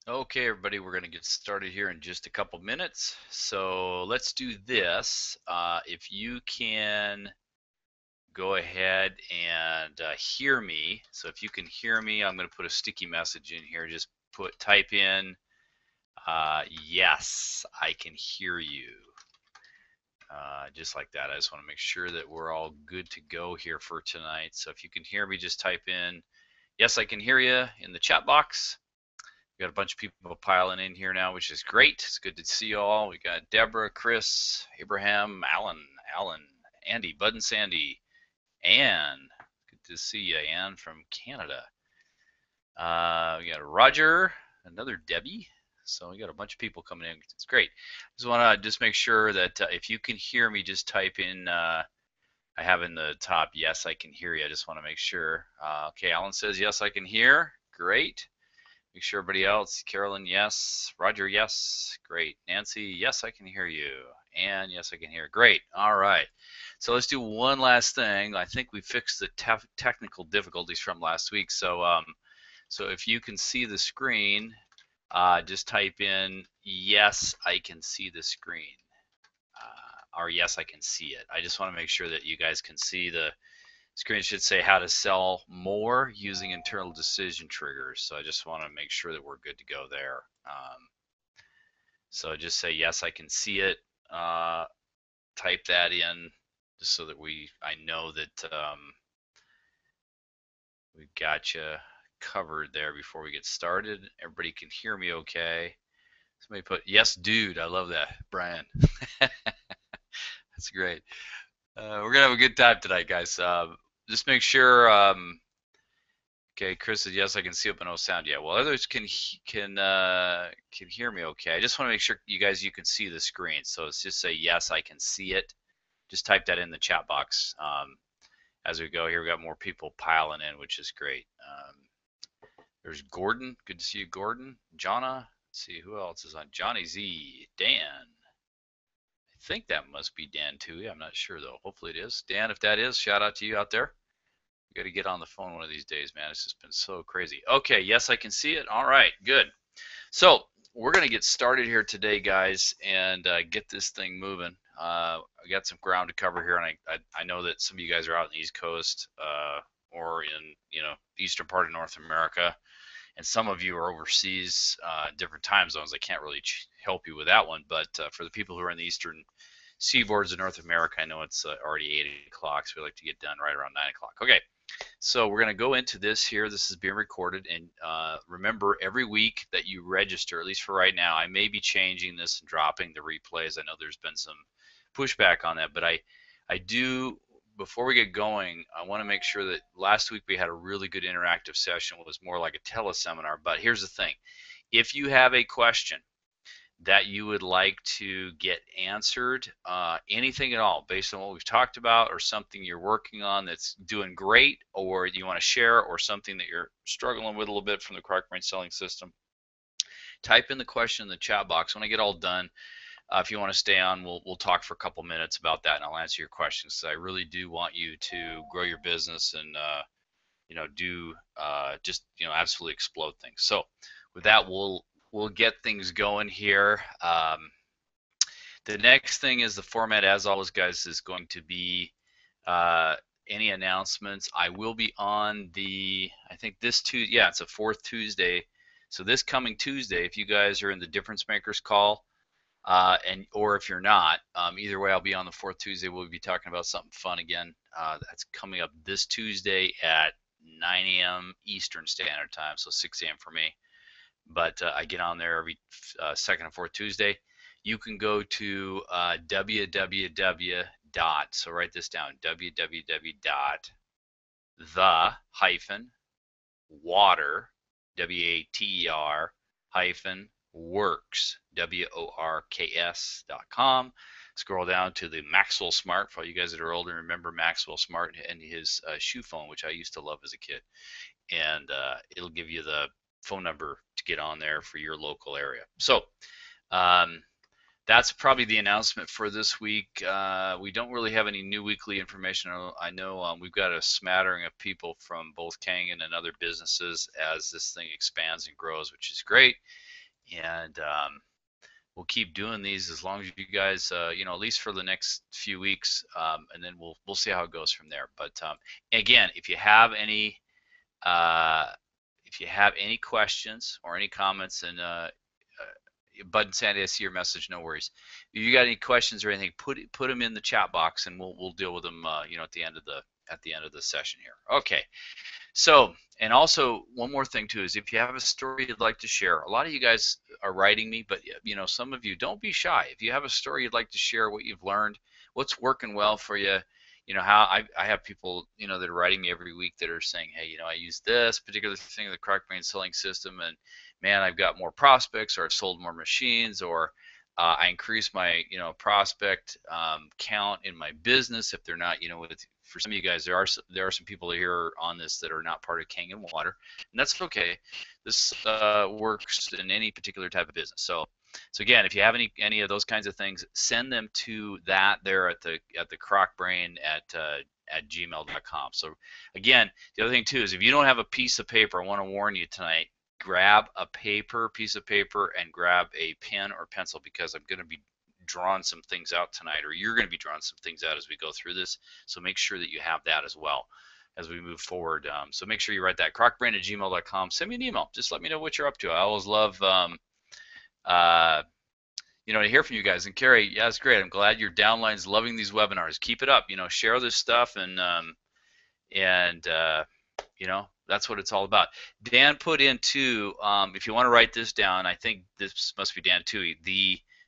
Okay, everybody, we're going to get started here in just a couple minutes. So let's do this. If you can go ahead and hear me. So if you can hear me, I'm going to put a sticky message in here. Just type in, yes, I can hear you. Just like that. I just want to make sure that we're all good to go here for tonight. So if you can hear me, just type in, yes, I can hear you in the chat box. We got a bunch of people piling in here now, which is great. It's good to see you all. We got Deborah, Chris, Abraham, Alan, Andy, Bud and Sandy, Ann. Good to see you, Ann from Canada. We got Roger, another Debbie. So we got a bunch of people coming in. It's great. Just want to just make sure that if you can hear me, just type in. I have in the top, yes, I can hear you. I just want to make sure. Okay, Alan says, yes, I can hear. Great. Make sure everybody else, Carolyn, yes. Roger, yes. Great. Nancy, yes, I can hear you. And yes, I can hear. Great. All right. So let's do one last thing. I think we fixed the technical difficulties from last week. So if you can see the screen, just type in, yes, I can see the screen. Or yes, I can see it. I just want to make sure that you guys can see the screen. Should say how to sell more using internal decision triggers. So I just want to make sure that we're good to go there. So just say, yes, I can see it. Type that in just so that I know that we got you covered there before we get started. Everybody can hear me okay. Somebody put, yes, dude. I love that, Brian. That's great. We're gonna have a good time tonight, guys. Just make sure. Okay, Chris says yes, I can see it, but no sound yet. Well, others can hear me okay. I just want to make sure you can see the screen. So it's just say yes, I can see it. Just type that in the chat box. As we go here, we got more people piling in, which is great. There's Gordon. Good to see you, Gordon. Jonna. Let's see who else is on. Johnny Z. Dan. I think that must be Dan Toohey. I'm not sure though. Hopefully it is. Dan, if that is, shout out to you out there. We got to get on the phone one of these days, man. It's just been so crazy. Okay, yes, I can see it. All right, good. So we're going to get started here today, guys, and get this thing moving. I got some ground to cover here, and I know that some of you guys are out in the East Coast or in the eastern part of North America, and some of you are overseas, different time zones. I can't really help you with that one, but for the people who are in the eastern seaboards of North America, I know it's already 8 o'clock, so we like to get done right around 9 o'clock. Okay, so we're going to go into this here. This is being recorded, and remember, every week that you register, at least for right now, I may be changing this and dropping the replays. I know there's been some pushback on that, but I do, before we get going, I want to make sure that last week we had a really good interactive session. It was more like a teleseminar, but here's the thing. If you have a question that you would like to get answered, anything at all based on what we've talked about, or something you're working on that's doing great, or you want to share, or something that you're struggling with a little bit from the Crack Brain Selling System, type in the question in the chat box. When I get all done, if you want to stay on, we'll talk for a couple minutes about that, and I'll answer your questions. So I really do want you to grow your business and do just absolutely explode things. So with that, we'll get things going here. The next thing is the format, as always, guys, is going to be any announcements. I will be on I think this Tuesday, yeah, it's a fourth Tuesday. So this coming Tuesday, if you guys are in the Difference Makers call, or if you're not, either way, I'll be on the fourth Tuesday. We'll be talking about something fun again. That's coming up this Tuesday at 9 a.m. Eastern Standard Time, so 6 a.m. for me. But I get on there every second and fourth Tuesday. You can go to www. So write this down, www. the water, WATER works, WORKS.com. Scroll down to the Maxwell Smart. For all you guys that are older, remember Maxwell Smart and his shoe phone, which I used to love as a kid. And it'll give you the phone number to get on there for your local area. So that's probably the announcement for this week. We don't really have any new weekly information. I know we've got a smattering of people from both Kangen and other businesses as this thing expands and grows, which is great. and we'll keep doing these as long as you guys, at least for the next few weeks, and then we'll see how it goes from there. But again, uh, if you have any questions or any comments, and Bud and Sandy, I see your message. No worries. If you got any questions or anything, put them in the chat box, and we'll deal with them. At the end of the session here. Okay. So, and also one more thing too is if you have a story you'd like to share, a lot of you guys are writing me, but some of you, don't be shy. If you have a story you'd like to share, what you've learned, what's working well for you, how I have people, that are writing me every week that are saying, hey, I use this particular thing in the Crock-Brain selling system, and man, I've got more prospects, or I've sold more machines, or I increase my, prospect count in my business. If they're not, for some of you guys, there are some people here on this that are not part of Kangen Water, and that's okay. This works in any particular type of business. So again, if you have any of those kinds of things, send them to that there at the Crock-Brain at gmail.com. So again, the other thing too is if you don't have a piece of paper, I want to warn you tonight, grab a piece of paper and grab a pen or pencil, because I'm going to be drawing some things out tonight, or you're going to be drawing some things out as we go through this. So make sure that you have that as well as we move forward. So make sure you write that, crockbrain at gmail.com. Send me an email. Just let me know what you're up to. I always love to hear from you guys. And Carrie, yeah, it's great. I'm glad your downline's loving these webinars. Keep it up. Share this stuff, and that's what it's all about. Dan put in too, if you want to write this down, I think this must be Dan too,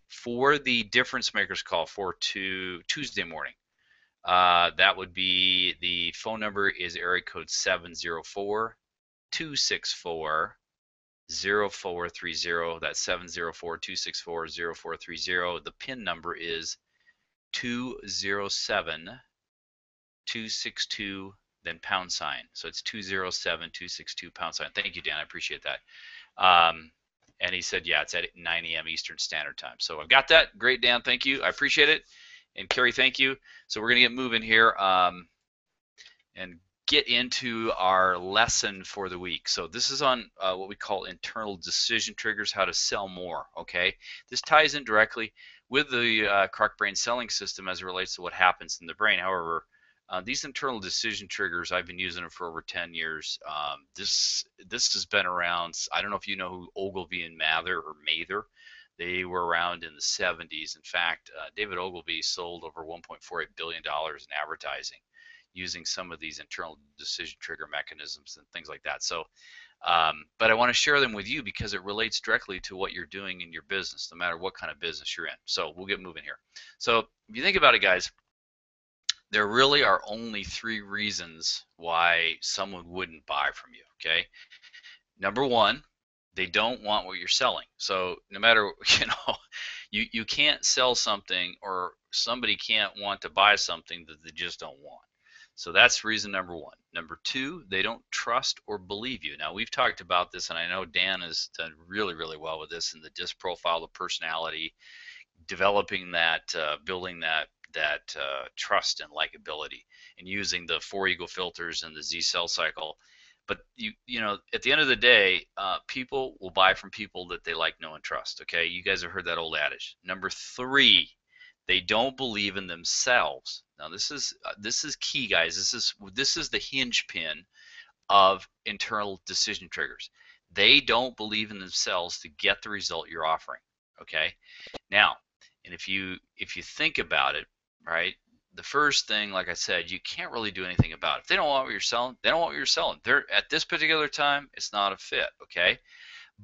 for the difference makers call for Tuesday morning. That would be, the phone number is area code 704-264-0430. That's 704-264-0430. The PIN number is 207-262, then pound sign. So it's 207-262 pound sign. Thank you, Dan. I appreciate that. And he said, yeah, it's at 9 a.m. Eastern Standard Time. So I've got that. Great, Dan. Thank you. I appreciate it. And Carrie, thank you. So we're going to get moving here and get into our lesson for the week. So this is on what we call internal decision triggers, how to sell more. Okay. This ties in directly with the Crock-Brain selling system as it relates to what happens in the brain. However, these internal decision triggers, I've been using them for over 10 years. This has been around. I don't know if you know who Ogilvy and Mather. They were around in the 70s. In fact, David Ogilvy sold over $1.48 billion in advertising using some of these internal decision trigger mechanisms and things like that. So, but I want to share them with you because it relates directly to what you're doing in your business, no matter what kind of business you're in. So we'll get moving here. So if you think about it, guys, there really are only 3 reasons why someone wouldn't buy from you, okay? Number one, they don't want what you're selling. So no matter, you can't sell something, or somebody can't want to buy something that they just don't want. So that's reason number one. Number two, they don't trust or believe you. Now, we've talked about this, and I know Dan has done really, really well with this in the DISC profile of personality, developing that, building that trust and likability, and using the 4 ego filters and the Z cell cycle. But at the end of the day, people will buy from people that they like, know, and trust. Okay, you guys have heard that old adage. Number 3, they don't believe in themselves. Now this is key, guys. This is the hinge pin of internal decision triggers. They don't believe in themselves to get the result you're offering. Okay, now, and if you think about it, right, the first thing, like I said, you can't really do anything about it. If they don't want what you're selling, they don't want what you're selling. They're at this particular time, it's not a fit. Okay,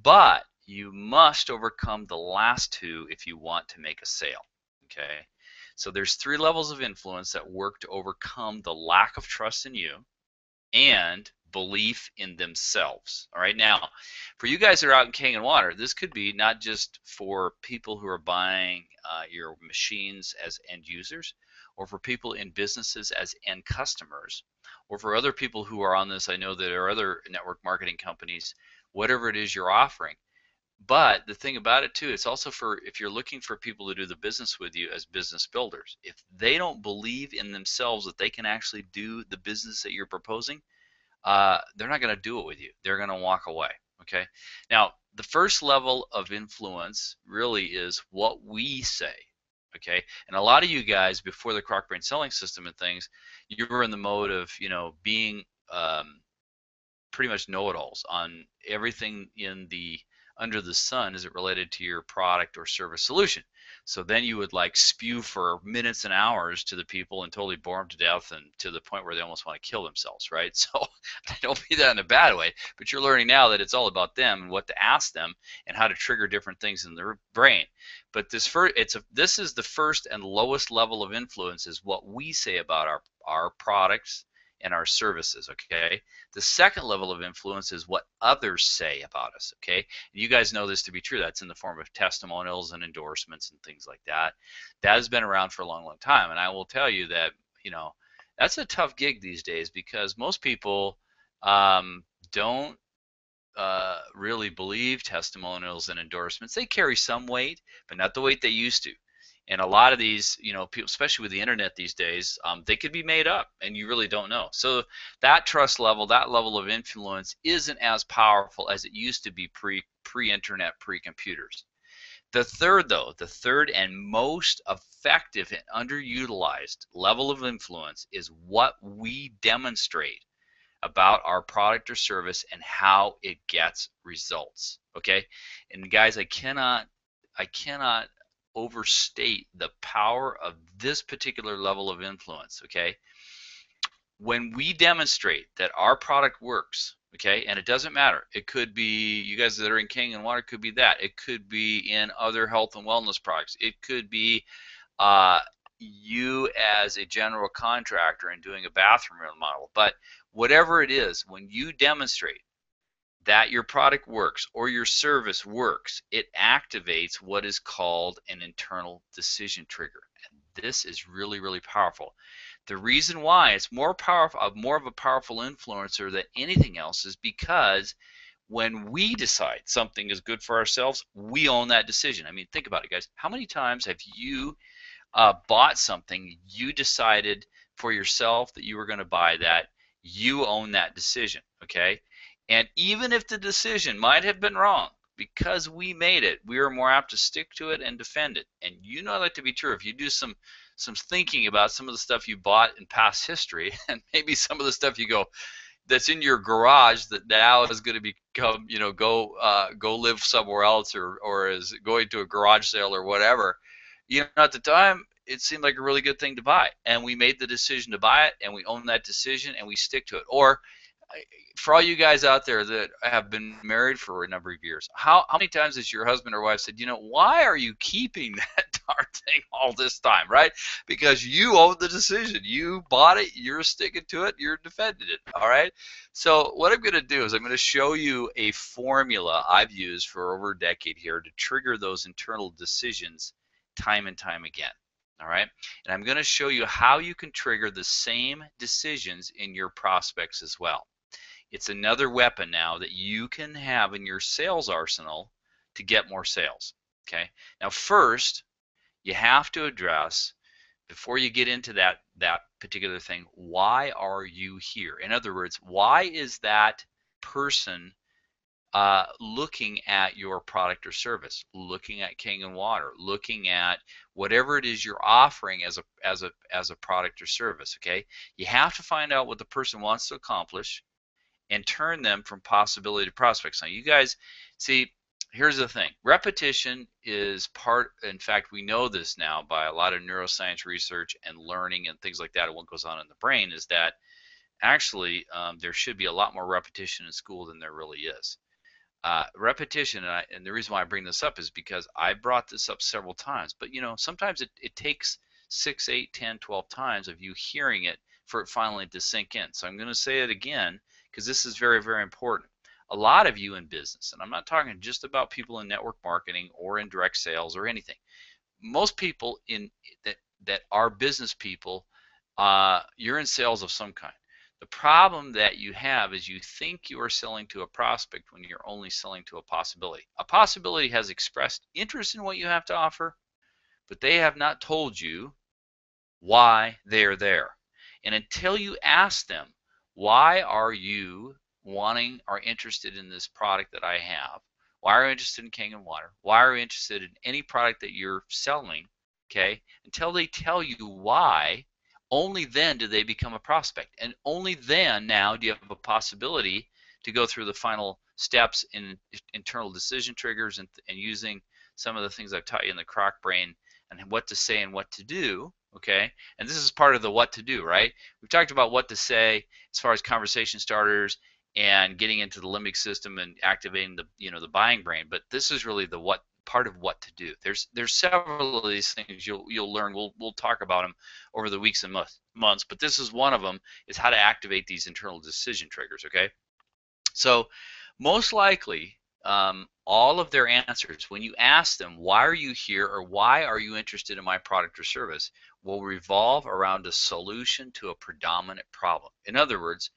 but you must overcome the last 2 if you want to make a sale. Okay, so there's 3 levels of influence that work to overcome the lack of trust in you and belief in themselves. All right, now for you guys that are out in Kangen Water, this could be not just for people who are buying your machines as end users, or for people in businesses as end customers, or for other people who are on this. I know there are other network marketing companies, whatever it is you're offering. But the thing about it too, it's also for if you're looking for people to do the business with you as business builders. If they don't believe in themselves that they can actually do the business that you're proposing, they're not going to do it with you. They're going to walk away. Okay. Now, the first level of influence really is what we say. Okay, and a lot of you guys before the Croc Brain selling system and things, you were in the mode of being pretty much know-it-alls on everything in the under the sun as it related to your product or service solution. So then you would like spew for minutes and hours to the people and totally bore them to death, and to the point where they almost want to kill themselves, right? So I don't mean that in a bad way, but you're learning now that it's all about them and what to ask them and how to trigger different things in their brain. But this is the first and lowest level of influence, is what we say about our products and our services. Okay, the second level of influence is what others say about us. Okay, and you guys know this to be true. That's in the form of testimonials and endorsements and things like that. That has been around for a long time, and I will tell you that that's a tough gig these days, because most people don't really believe testimonials and endorsements. They carry some weight, but not the weight they used to. And a lot of these, people, especially with the internet these days, they could be made up, and you really don't know. So that trust level, that level of influence, isn't as powerful as it used to be pre-internet, pre-computers. The third and most effective and underutilized level of influence is what we demonstrate about our product or service and how it gets results. Okay, and guys, I cannot overstate the power of this particular level of influence. Okay, when we demonstrate that our product works, okay, and it doesn't matter, it could be you guys that are in King and Water, could be that, it could be in other health and wellness products, it could be you as a general contractor and doing a bathroom remodel, but whatever it is, when you demonstrate that your product works or your service works, it activates what is called an internal decision trigger. And this is really, really powerful. The reason why it's more of a powerful influencer than anything else is because when we decide something is good for ourselves, we own that decision. I mean, think about it, guys. How many times have you bought something, you decided for yourself that you were going to buy that, you own that decision, okay? And even if the decision might have been wrong, because we made it, we are more apt to stick to it and defend it. And you know that to be true. If you do some thinking about some of the stuff you bought in past history, and maybe some of the stuff you go that's in your garage that now is going to become, go live somewhere else, or is going to a garage sale or whatever. At the time, it seemed like a really good thing to buy, and we made the decision to buy it, and we own that decision, and we stick to it. Or for all you guys out there that have been married for a number of years, how many times has your husband or wife said, why are you keeping that darn thing all this time, right? Because you own the decision. You bought it, you're sticking to it, you're defending it, all right? So what I'm going to do is I'm going to show you a formula I've used for over a decade here to trigger those internal decisions time and time again. All right, and I'm going to show you how you can trigger the same decisions in your prospects as well. It's another weapon now that you can have in your sales arsenal to get more sales. Okay, now first you have to address, before you get into that particular thing, why are you here? In other words, why is that person looking at your product or service, looking at King and Water, looking at whatever it is you're offering as a product or service? Okay, you have to find out what the person wants to accomplish and turn them from possibility to prospects. Now, you guys see, here's the thing: repetition is part. In fact, we know this now by a lot of neuroscience research and learning and things like that, and what goes on in the brain is that actually there should be a lot more repetition in school than there really is. Repetition, and the reason why I bring this up is because I brought this up several times, but sometimes it takes 6, 8, 10, 12 times of you hearing it for it finally to sink in. So I'm going to say it again because this is very, very important. A lot of you in business, and I'm not talking just about people in network marketing or in direct sales or anything. Most people that are business people, you're in sales of some kind. The problem that you have is you think you are selling to a prospect when you're only selling to a possibility. A possibility has expressed interest in what you have to offer, but they have not told you why they're there. And until you ask them, why are you wanting or interested in this product that I have? Why are you interested in Kangen water? Why are you interested in any product that you're selling? Okay, until they tell you why, only then do they become a prospect, and only then now do you have a possibility to go through the final steps in internal decision triggers and using some of the things I've taught you in the Croc Brain and what to say and what to do. Okay, and this is part of the what to do, right? We've talked about what to say as far as conversation starters and getting into the limbic system and activating the the buying brain, but this is really the what part of what to do. There's several of these things you'll learn. We'll talk about them over the weeks and months, but this is one of them, is how to activate these internal decision triggers. Okay, so most likely all of their answers when you ask them why are you here or why are you interested in my product or service will revolve around a solution to a predominant problem. In other words,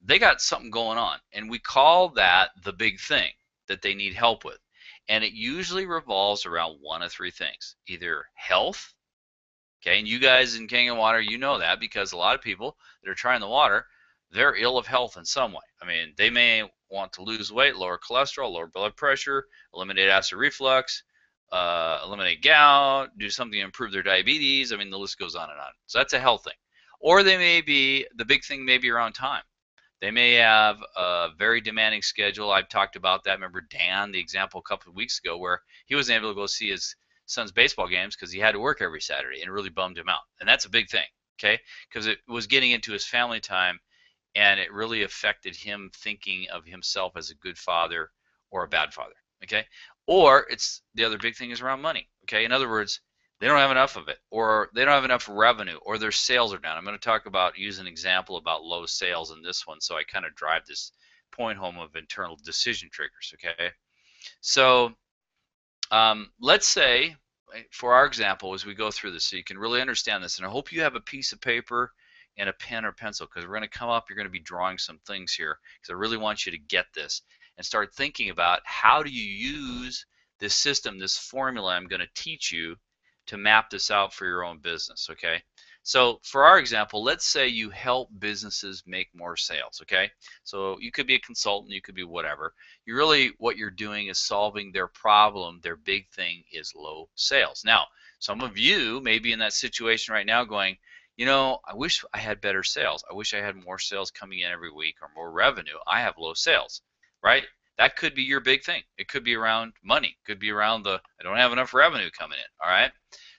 they got something going on, and we call that the big thing that they need help with. And it usually revolves around one of three things: either health, okay, and you guys in Kangen Water, you know that because a lot of people that are trying the water, they're ill of health in some way. I mean, they may want to lose weight, lower cholesterol, lower blood pressure, eliminate acid reflux, eliminate gout, do something to improve their diabetes. I mean, the list goes on and on. So that's a health thing. Or they may be, the big thing may be around time. They may have a very demanding schedule. I've talked about that. Remember Dan, the example a couple of weeks ago, where he wasn't able to go see his son's baseball games because he had to work every Saturday, and it really bummed him out. And that's a big thing, okay? Because it was getting into his family time, and it really affected him thinking of himself as a good father or a bad father, okay? Or it's the other big thing is around money, okay? In other words, they don't have enough of it, or they don't have enough revenue, or their sales are down. I'm going to talk about, use an example about low sales in this one, so I kind of drive this point home of internal decision triggers, okay? So let's say, for our example, as we go through this, so you can really understand this, and I hope you have a piece of paper and a pen or pencil, because we're going to come up, you're going to be drawing some things here, because I really want you to get this and start thinking about how do you use this system, this formula I'm going to teach you to map this out for your own business, okay? So for our example, let's say you help businesses make more sales, okay? So you could be a consultant, you could be whatever. You really, what you're doing is solving their problem. Their big thing is low sales. Now, some of you may be in that situation right now going, you know, I wish I had better sales. I wish I had more sales coming in every week or more revenue. I have low sales, right? That could be your big thing. It could be around money. It could be around the, I don't have enough revenue coming in, all right?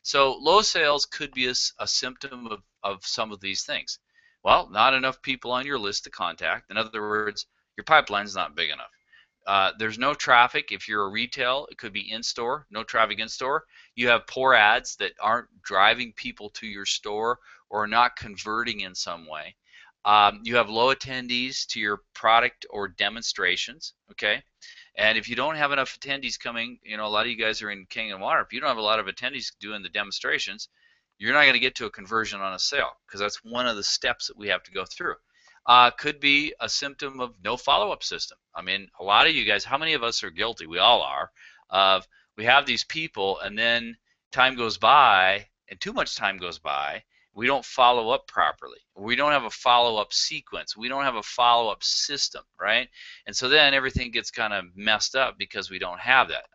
So low sales could be a symptom of some of these things. Well, not enough people on your list to contact. In other words, your pipeline's not big enough. There's no traffic. If you're a retail, it could be in-store, no traffic in-store. You have poor ads that aren't driving people to your store or not converting in some way. You have low attendees to your product or demonstrations, okay? And if you don't have enough attendees coming, you know, a lot of you guys are in Kangen Water. If you don't have a lot of attendees doing the demonstrations, you're not going to get to a conversion on a sale, because that's one of the steps that we have to go through. Could be a symptom of no follow-up system. I mean, a lot of you guys, how many of us are guilty? We all are. Of we have these people, and then time goes by, and too much time goes by. We don't follow up properly. We don't have a follow-up sequence. We don't have a follow-up system, right? And so then everything gets kind of messed up because we don't have that.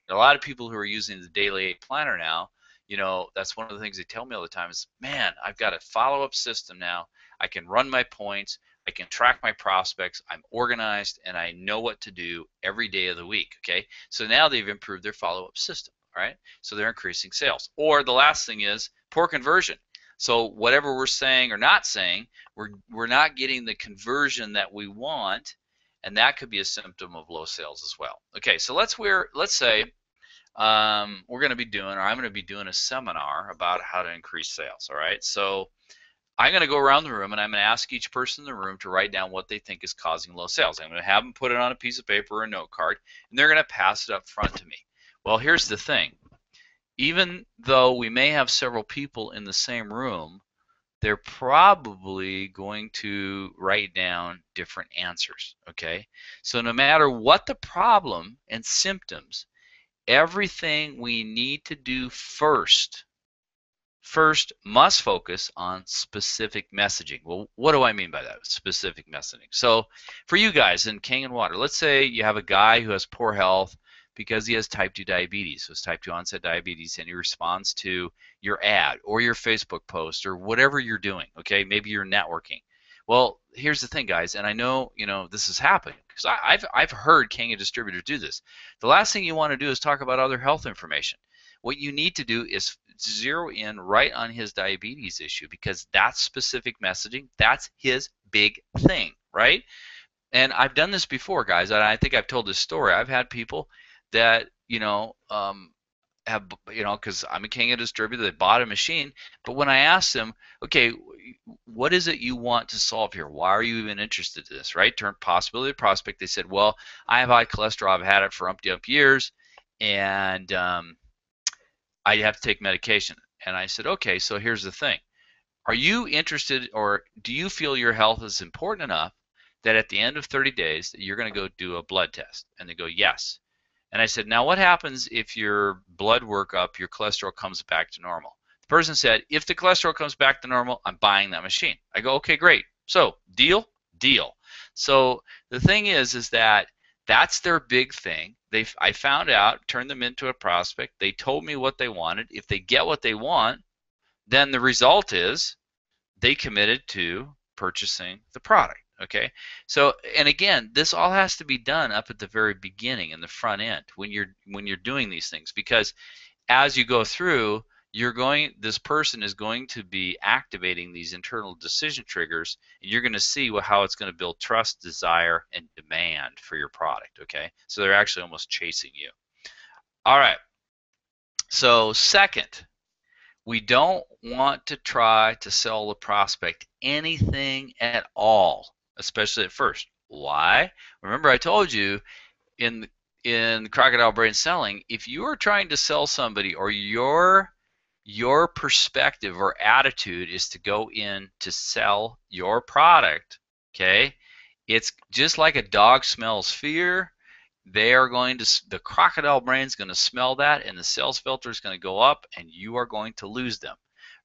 A lot of people who are using the Daily 8 Planner now, you know, that's one of the things they tell me all the time is, man, I've got a follow-up system now. I can run my points. I can track my prospects. I'm organized, and I know what to do every day of the week, okay? So now they've improved their follow-up system, all right? So they're increasing sales. Or the last thing is poor conversion. So whatever we're saying or not saying, we're not getting the conversion that we want, and that could be a symptom of low sales as well. Okay, so let's say we're going to be doing, or I'm going to be doing a seminar about how to increase sales. All right, so I'm going to go around the room and I'm going to ask each person in the room to write down what they think is causing low sales. I'm going to have them put it on a piece of paper or a note card, and they're going to pass it up front to me. Well, here's the thing. Even though we may have several people in the same room, they're probably going to write down different answers, okay? So no matter what the problem and symptoms, everything we need to do first first must focus on specific messaging. Well, what do I mean by that? Specific messaging. So for you guys in Kangen Water, let's say you have a guy who has poor health because he has type 2 diabetes, so it's type 2 onset diabetes, and he responds to your ad or your Facebook post or whatever you're doing, okay? Maybe you're networking. Well, here's the thing, guys, and I know, this has happened because I've heard Kangen distributors do this. The last thing you want to do is talk about other health information. What you need to do is zero in right on his diabetes issue, because that's specific messaging. That's his big thing, right? And I've done this before, guys, and I think I've told this story. I've had people that, have, because I'm a Kangen distributor, they bought a machine, but when I asked them, okay, what is it you want to solve here? Why are you even interested in this, right? Turn possibility to prospect. They said, well, I have high cholesterol. I've had it for umpty-ump years, and I have to take medication. And I said, okay, so here's the thing. Are you interested, or do you feel your health is important enough that at the end of 30 days that you're going to go do a blood test? And they go, yes. And I said, now what happens if your blood workup, your cholesterol comes back to normal? The person said, if the cholesterol comes back to normal, I'm buying that machine. I go, okay, great. So deal? Deal. So the thing is that that's their big thing. I found out, turned them into a prospect. They told me what they wanted. If they get what they want, then the result is they committed to purchasing the product. Okay, so, and again, this all has to be done up at the very beginning, in the front end, when you're doing these things, because as you go through, this person is going to be activating these internal decision triggers, and you're going to see how it's going to build trust, desire, and demand for your product. Okay, so they're actually almost chasing you. All right, so second, we don't want to try to sell the prospect anything at all, especially at first. Why? Remember, I told you in Crocodile Brain Selling, if you are trying to sell somebody, or your perspective or attitude is to go in to sell your product, okay, it's just like a dog smells fear. The crocodile brain is going to smell that, and the sales filter is going to go up, and you are going to lose them.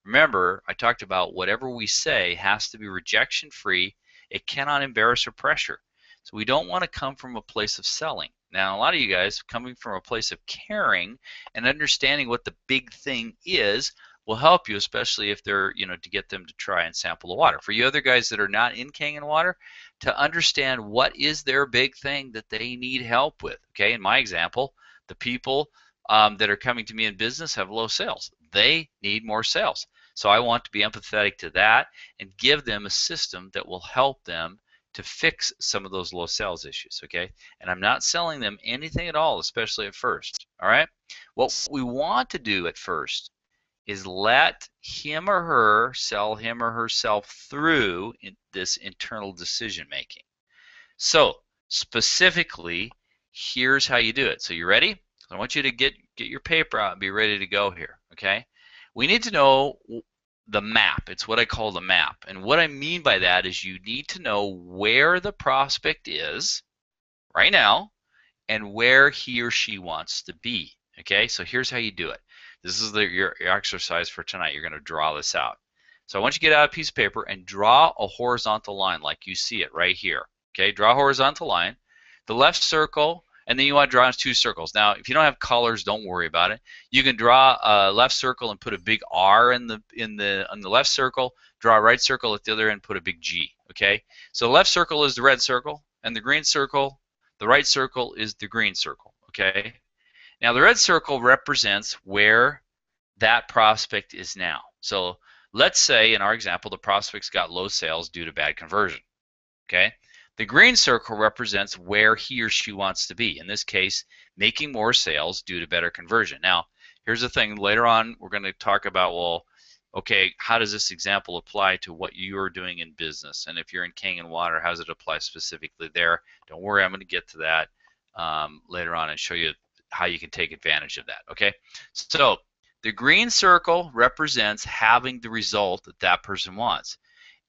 Remember, I talked about whatever we say has to be rejection free. It cannot embarrass or pressure. So we don't want to come from a place of selling. Now, a lot of you guys coming from a place of caring and understanding what the big thing is will help you, especially if they're, to get them to try and sample the water. For you other guys that are not in Kangen Water, to understand what is their big thing that they need help with. Okay, in my example, the people that are coming to me in business have low sales. They need more sales. So I want to be empathetic to that and give them a system that will help them to fix some of those low sales issues, okay? And I'm not selling them anything at all, especially at first, all right? What we want to do at first is let him or her sell him or herself through this internal decision making. So specifically, here's how you do it. So you ready? I want you to get your paper out and be ready to go here, okay? We need to know the map. It's what I call the map. And what I mean by that is you need to know where the prospect is right now and where he or she wants to be. Okay, so here's how you do it. This is your exercise for tonight. You're going to draw this out. So I want you to get out a piece of paper and draw a horizontal line like you see it right here. Okay, draw a horizontal line. The left circle, and then you want to draw 2 circles. Now, if you don't have colors, don't worry about it. You can draw a left circle and put a big R on the left circle. Draw a right circle at the other end, put a big G. Okay. So the left circle is the red circle, and the green circle, the right circle is the green circle. Okay. Now the red circle represents where that prospect is now. So let's say in our example, the prospect's got low sales due to bad conversion. Okay. The green circle represents where he or she wants to be. In this case, making more sales due to better conversion. Now, here's the thing. Later on, we're going to talk about, well, okay, how does this example apply to what you are doing in business? And if you're in Kangen Water, how does it apply specifically there? Don't worry, I'm going to get to that later on and show you how you can take advantage of that. Okay, so the green circle represents having the result that that person wants.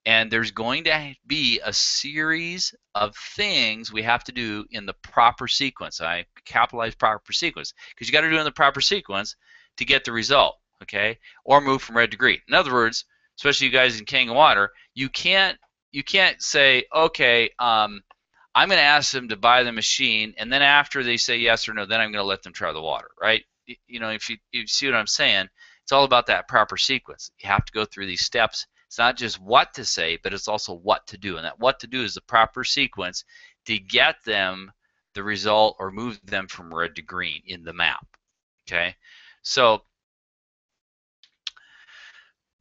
And there's going to be a series of things we have to do in the proper sequence. I capitalize proper sequence because you got to do it in the proper sequence to get the result. okay, or move from red to green. In other words, especially you guys in Kangen Water, you can't say, okay, I'm going to ask them to buy the machine, and then after they say yes or no, then I'm going to let them try the water, right? You know, if you see what I'm saying, it's all about that proper sequence. You have to go through these steps. It's not just what to say, but it's also what to do, and that what to do is the proper sequence to get them the result or move them from red to green in the map. Okay, so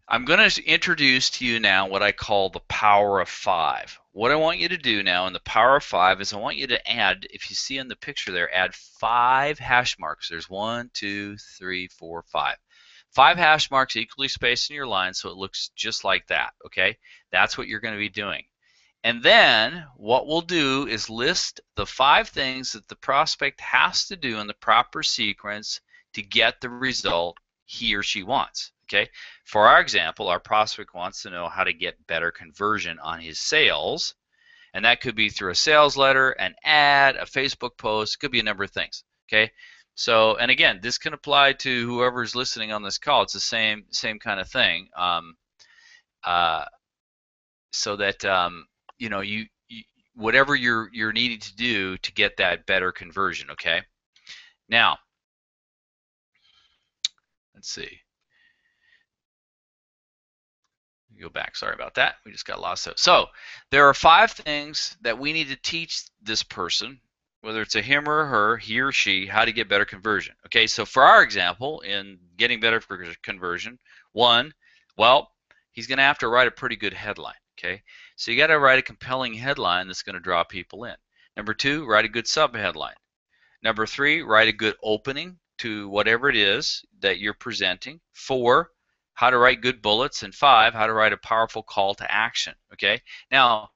I'm going to introduce to you now what I call the power of 5. What I want you to do now in the power of 5 is I want you to add, if you see in the picture there, add 5 hash marks. There's 1, 2, 3, 4, 5. 5 hash marks equally spaced in your line so it looks just like that, okay? That's what you're going to be doing. And then what we'll do is list the 5 things that the prospect has to do in the proper sequence to get the result he or she wants. Okay, for our example, our prospect wants to know how to get better conversion on his sales, and that could be through a sales letter, an ad, a Facebook post. It could be a number of things. Okay, so and again, this can apply to whoever's listening on this call. It's the same kind of thing. So that you know you whatever you're needing to do to get that better conversion. Okay, now let's see. Go back. Sorry about that. We just got lost. So there are 5 things that we need to teach this person, whether it's a him or a her, he or she, how to get better conversion. Okay, so for our example, in getting better conversion, 1, well, he's going to have to write a pretty good headline. Okay, so you got to write a compelling headline that's going to draw people in. Number 2, write a good sub-headline. Number 3, write a good opening to whatever it is that you're presenting. 4, how to write good bullets, and 5, how to write a powerful call to action. Okay, now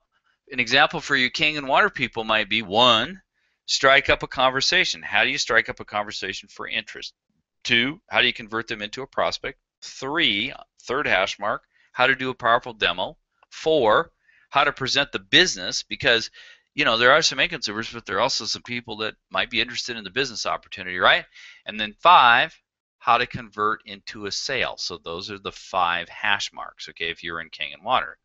an example for you Kangen Water people might be: 1, strike up a conversation. How do you strike up a conversation for interest? 2, how do you convert them into a prospect? 3, third hash mark, how to do a powerful demo. 4, how to present the business, because you know there are some end consumers, but there are also some people that might be interested in the business opportunity, right? And then 5, how to convert into a sale. So those are the 5 hash marks, okay, if you're in Kangen Water.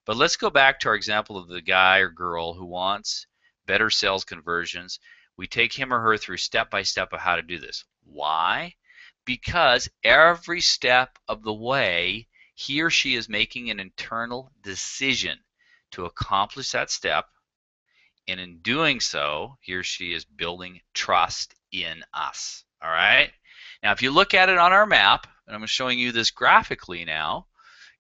But let's go back to our example of the guy or girl who wants better sales conversions. We take him or her through step by step of how to do this. Why? Because every step of the way he or she is making an internal decision to accomplish that step, and in doing so, he or she is building trust in us. All right? Now, if you look at it on our map, and I'm showing you this graphically now,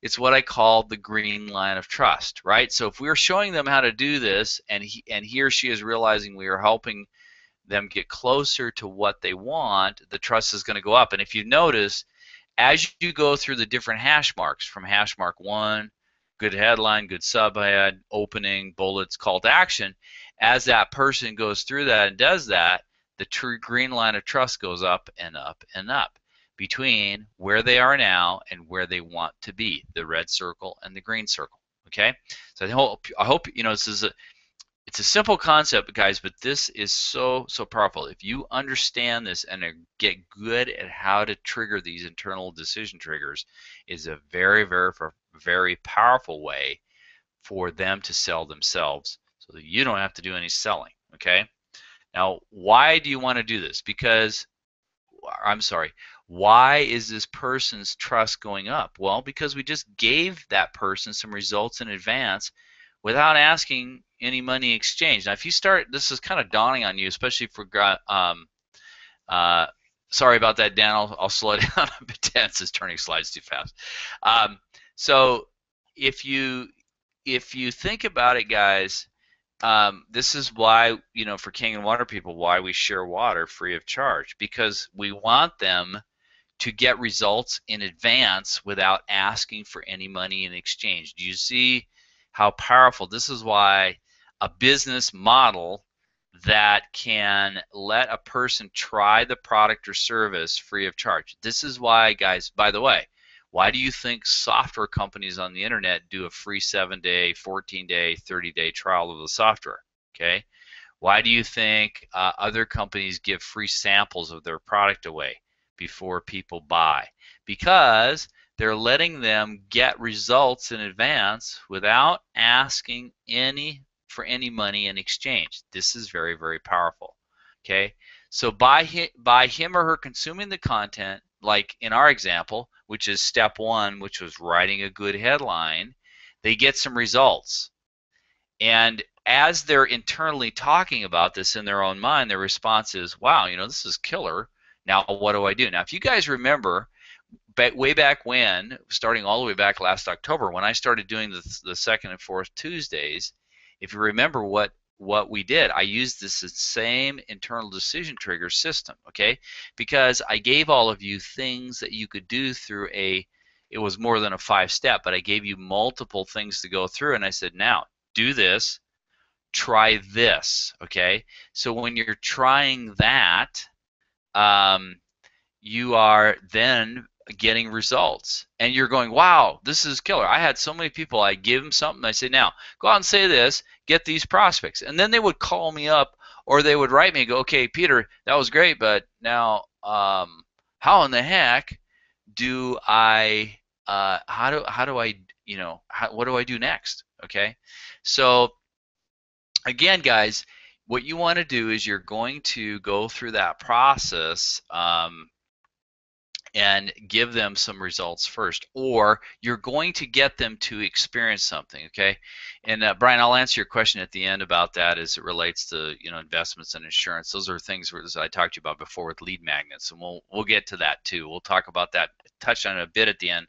it's what I call the green line of trust, right? So if we're showing them how to do this, and he or she is realizing we are helping them get closer to what they want, the trust is going to go up. And if you notice, as you go through the different hash marks, from hash mark 1, good headline, good subhead, opening, bullets, call to action, as that person goes through that and does that, the true green line of trust goes up and up and up between where they are now and where they want to be, the red circle and the green circle. Okay, so I hope you know it's a simple concept, guys, but this is so powerful. If you understand this and get good at how to trigger these internal decision triggers, is a very powerful way for them to sell themselves, so that you don't have to do any selling. Okay. Now, why do you want to do this? Because, I'm sorry, why is this person's trust going up? Well, because we just gave that person some results in advance without asking any money exchange. Now, if you start, this is kind of dawning on you, especially for, sorry about that, Dan, I'll slow it down a bit. Dan says turning slides too fast. So if you think about it, guys, this is why, you know, for Kangen Water people, why we share water free of charge, because we want them to get results in advance without asking for any money in exchange. Do you see how powerful? This is why a business model that can let a person try the product or service free of charge. This is why, guys, by the way, why do you think software companies on the internet do a free 7-day, 14-day, 30-day trial of the software? Okay. Why do you think other companies give free samples of their product away? before people buy, because they're letting them get results in advance without asking for any money in exchange. This is very, very powerful. Okay, so by him or her consuming the content, like in our example, which is step one, which was writing a good headline, they get some results. And as they're internally talking about this in their own mind, their response is, wow, this is killer. Now what do I do? Now, if you guys remember, way back when, starting all the way back last October, when I started doing the second and fourth Tuesdays, if you remember what we did, I used this same internal decision trigger system, okay? Because I gave all of you things that you could do through it was more than a 5-step, but I gave you multiple things to go through, and I said, now, do this, try this, okay? So when you're trying that, you are then getting results, and you're going, wow, this is killer. I had so many people, I give them something, I say, now go out and say this, get these prospects, and then they would call me up or they would write me and go, okay, Peter, that was great, but now how in the heck do I how do I what do I do next? Okay, so again, guys, what you want to do is you're going to go through that process and give them some results first, or you're going to get them to experience something, okay? And Brian, I'll answer your question at the end about that as it relates to investments and insurance. Those are things that I talked to you about before with lead magnets, and we'll get to that too. We'll talk about that, touch on it a bit at the end,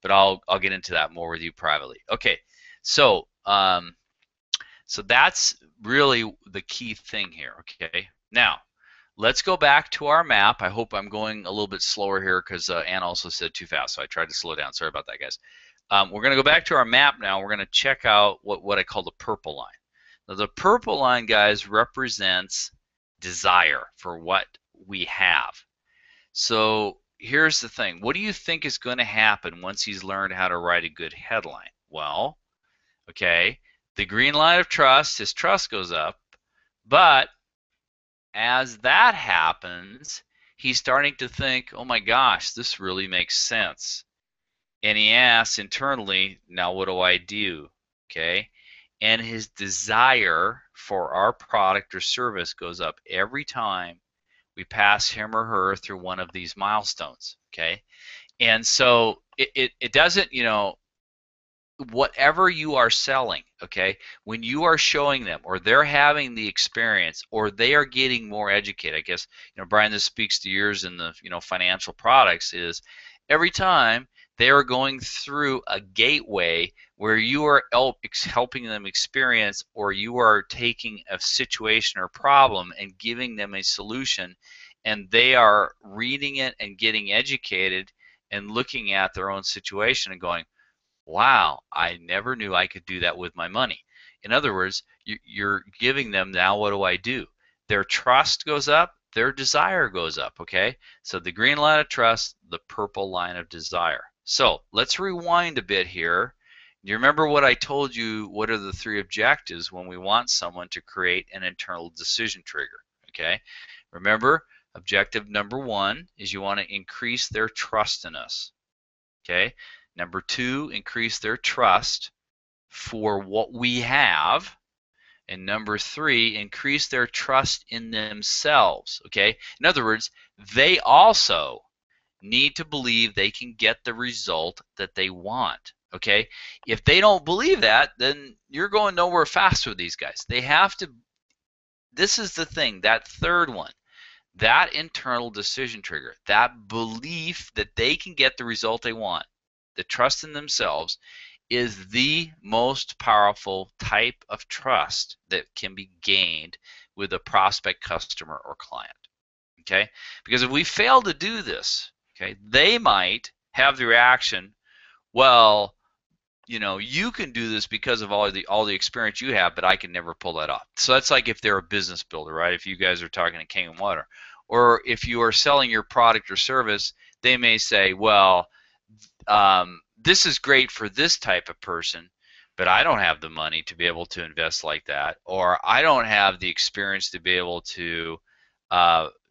but I'll get into that more with you privately. Okay, so so that's really the key thing here, okay? Now, let's go back to our map. I hope I'm going a little bit slower here because Ann also said too fast, so I tried to slow down. Sorry about that, guys. We're going to go back to our map now. We're going to check out what I call the purple line. Now, the purple line, guys, represents desire for what we have. So here's the thing. What do you think is going to happen once he's learned how to write a good headline? Well, okay, the green line of trust, his trust goes up, but as that happens, he's starting to think, oh my gosh, this really makes sense. And he asks internally, now what do I do? Okay? And his desire for our product or service goes up every time we pass him or her through one of these milestones. Okay? And so it doesn't, whatever you are selling, okay, when you are showing them or they're having the experience or they are getting more educated, I guess, Brian, this speaks to yours in the, financial products, is every time they are going through a gateway where you are helping them experience, or you are taking a situation or problem and giving them a solution, and they are reading it and getting educated and looking at their own situation and going, wow, I never knew I could do that with my money. In other words, you're giving them, now what do I do? Their trust goes up, their desire goes up, okay? So the green line of trust, the purple line of desire. So let's rewind a bit here. Do you remember what I told you? What are the 3 objectives when we want someone to create an internal decision trigger, okay? Remember, objective number 1 is you want to increase their trust in us, okay? Number 2, increase their trust for what we have. And number 3, increase their trust in themselves. Okay? In other words, they also need to believe they can get the result that they want. Okay? If they don't believe that, then you're going nowhere fast with these guys. They have to, this is the thing, that third one, that internal decision trigger, that belief that they can get the result they want, the trust in themselves, is the most powerful type of trust that can be gained with a prospect, customer, or client. Okay? Because if we fail to do this, okay, they might have the reaction, well, you can do this because of all the experience you have, but I can never pull that off. So that's like if they're a business builder, right? If you guys are talking to King and Water, or if you are selling your product or service, they may say, well, this is great for this type of person, but I don't have the money to be able to invest like that, or I don't have the experience to be able to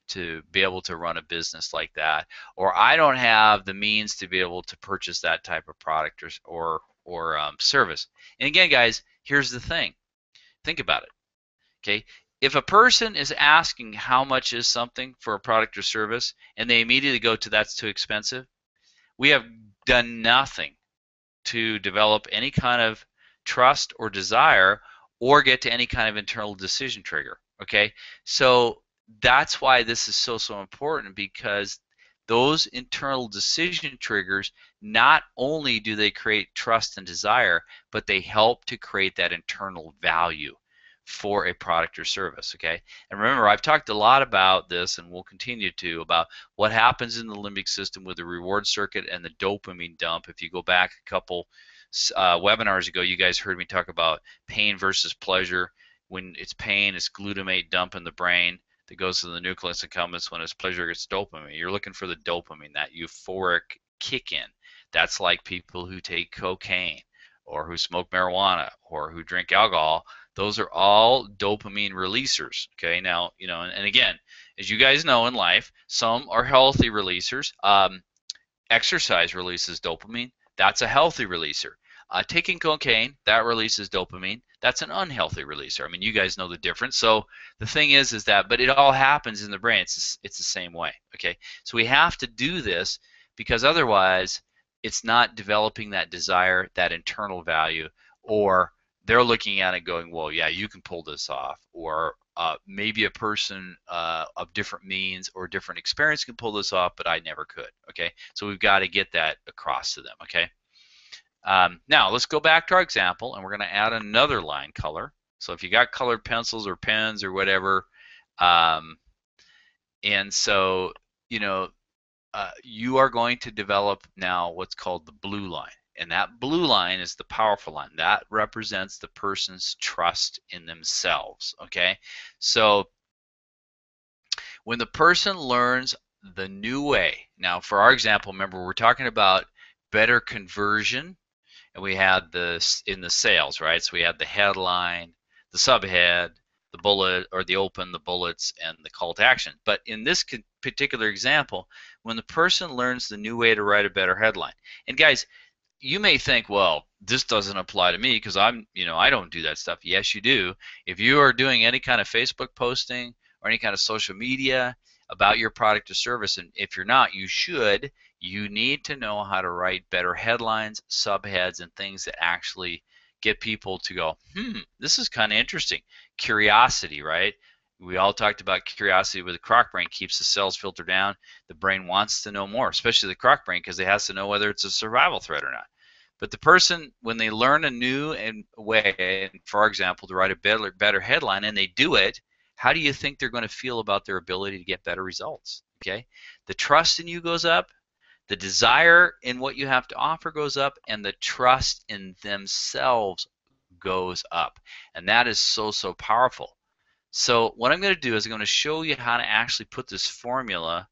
to be able to run a business like that, or I don't have the means to be able to purchase that type of product or service. And again, guys, here's the thing. Think about it. Okay, if a person is asking how much is something for a product or service, and they immediately go to that's too expensive, we have done nothing to develop any kind of trust or desire or get to any kind of internal decision trigger. Okay, so that's why this is so important, because those internal decision triggers, not only do they create trust and desire, but they help to create that internal value for a product or service. Okay, and remember, I've talked a lot about this, and we'll continue to, about what happens in the limbic system with the reward circuit and the dopamine dump. If you go back a couple webinars ago, you guys heard me talk about pain versus pleasure. When it's pain, it's glutamate dump in the brain that goes to the nucleus accumbens. When it's pleasure, it's dopamine. You're looking for the dopamine, that euphoric kick in. That's like people who take cocaine or who smoke marijuana or who drink alcohol. Those are all dopamine releasers. Okay, now, and again, as you guys know in life, some are healthy releasers. Exercise releases dopamine. That's a healthy releaser. Taking cocaine, that releases dopamine. That's an unhealthy releaser. I mean, you guys know the difference. So the thing is that, but it all happens in the brain. It's the same way. Okay, so we have to do this, because otherwise, it's not developing that desire, that internal value, or they're looking at it going, well, yeah, you can pull this off, or maybe a person of different means or different experience can pull this off, but I never could. Okay, so we've got to get that across to them. Okay, now let's go back to our example, and we're going to add another line color. So if you got colored pencils or pens or whatever, and so you are going to develop now what's called the blue line. And that blue line is the powerful line. That represents the person's trust in themselves. Okay, so when the person learns the new way, now for our example, remember we're talking about better conversion, and we had this in the sales, right? So we had the headline, the subhead, the bullet or the open, the bullets, and the call to action. But in this particular example, when the person learns the new way to write a better headline, and guys, you may think, well, this doesn't apply to me because I don't do that stuff. Yes, you do. If you are doing any kind of Facebook posting or any kind of social media about your product or service, and if you're not, you should. You need to know how to write better headlines, subheads, and things that actually get people to go, this is kind of interesting. Curiosity, right? We all talked about curiosity with the croc brain, keeps the cells filtered down. The brain wants to know more, especially the croc brain, because it has to know whether it's a survival threat or not. But the person, when they learn a new way, for example, to write a better headline, and they do it, how do you think they're going to feel about their ability to get better results? Okay, the trust in you goes up, the desire in what you have to offer goes up, and the trust in themselves goes up. And that is so powerful. So what I'm going to do is I'm going to show you how to actually put this formula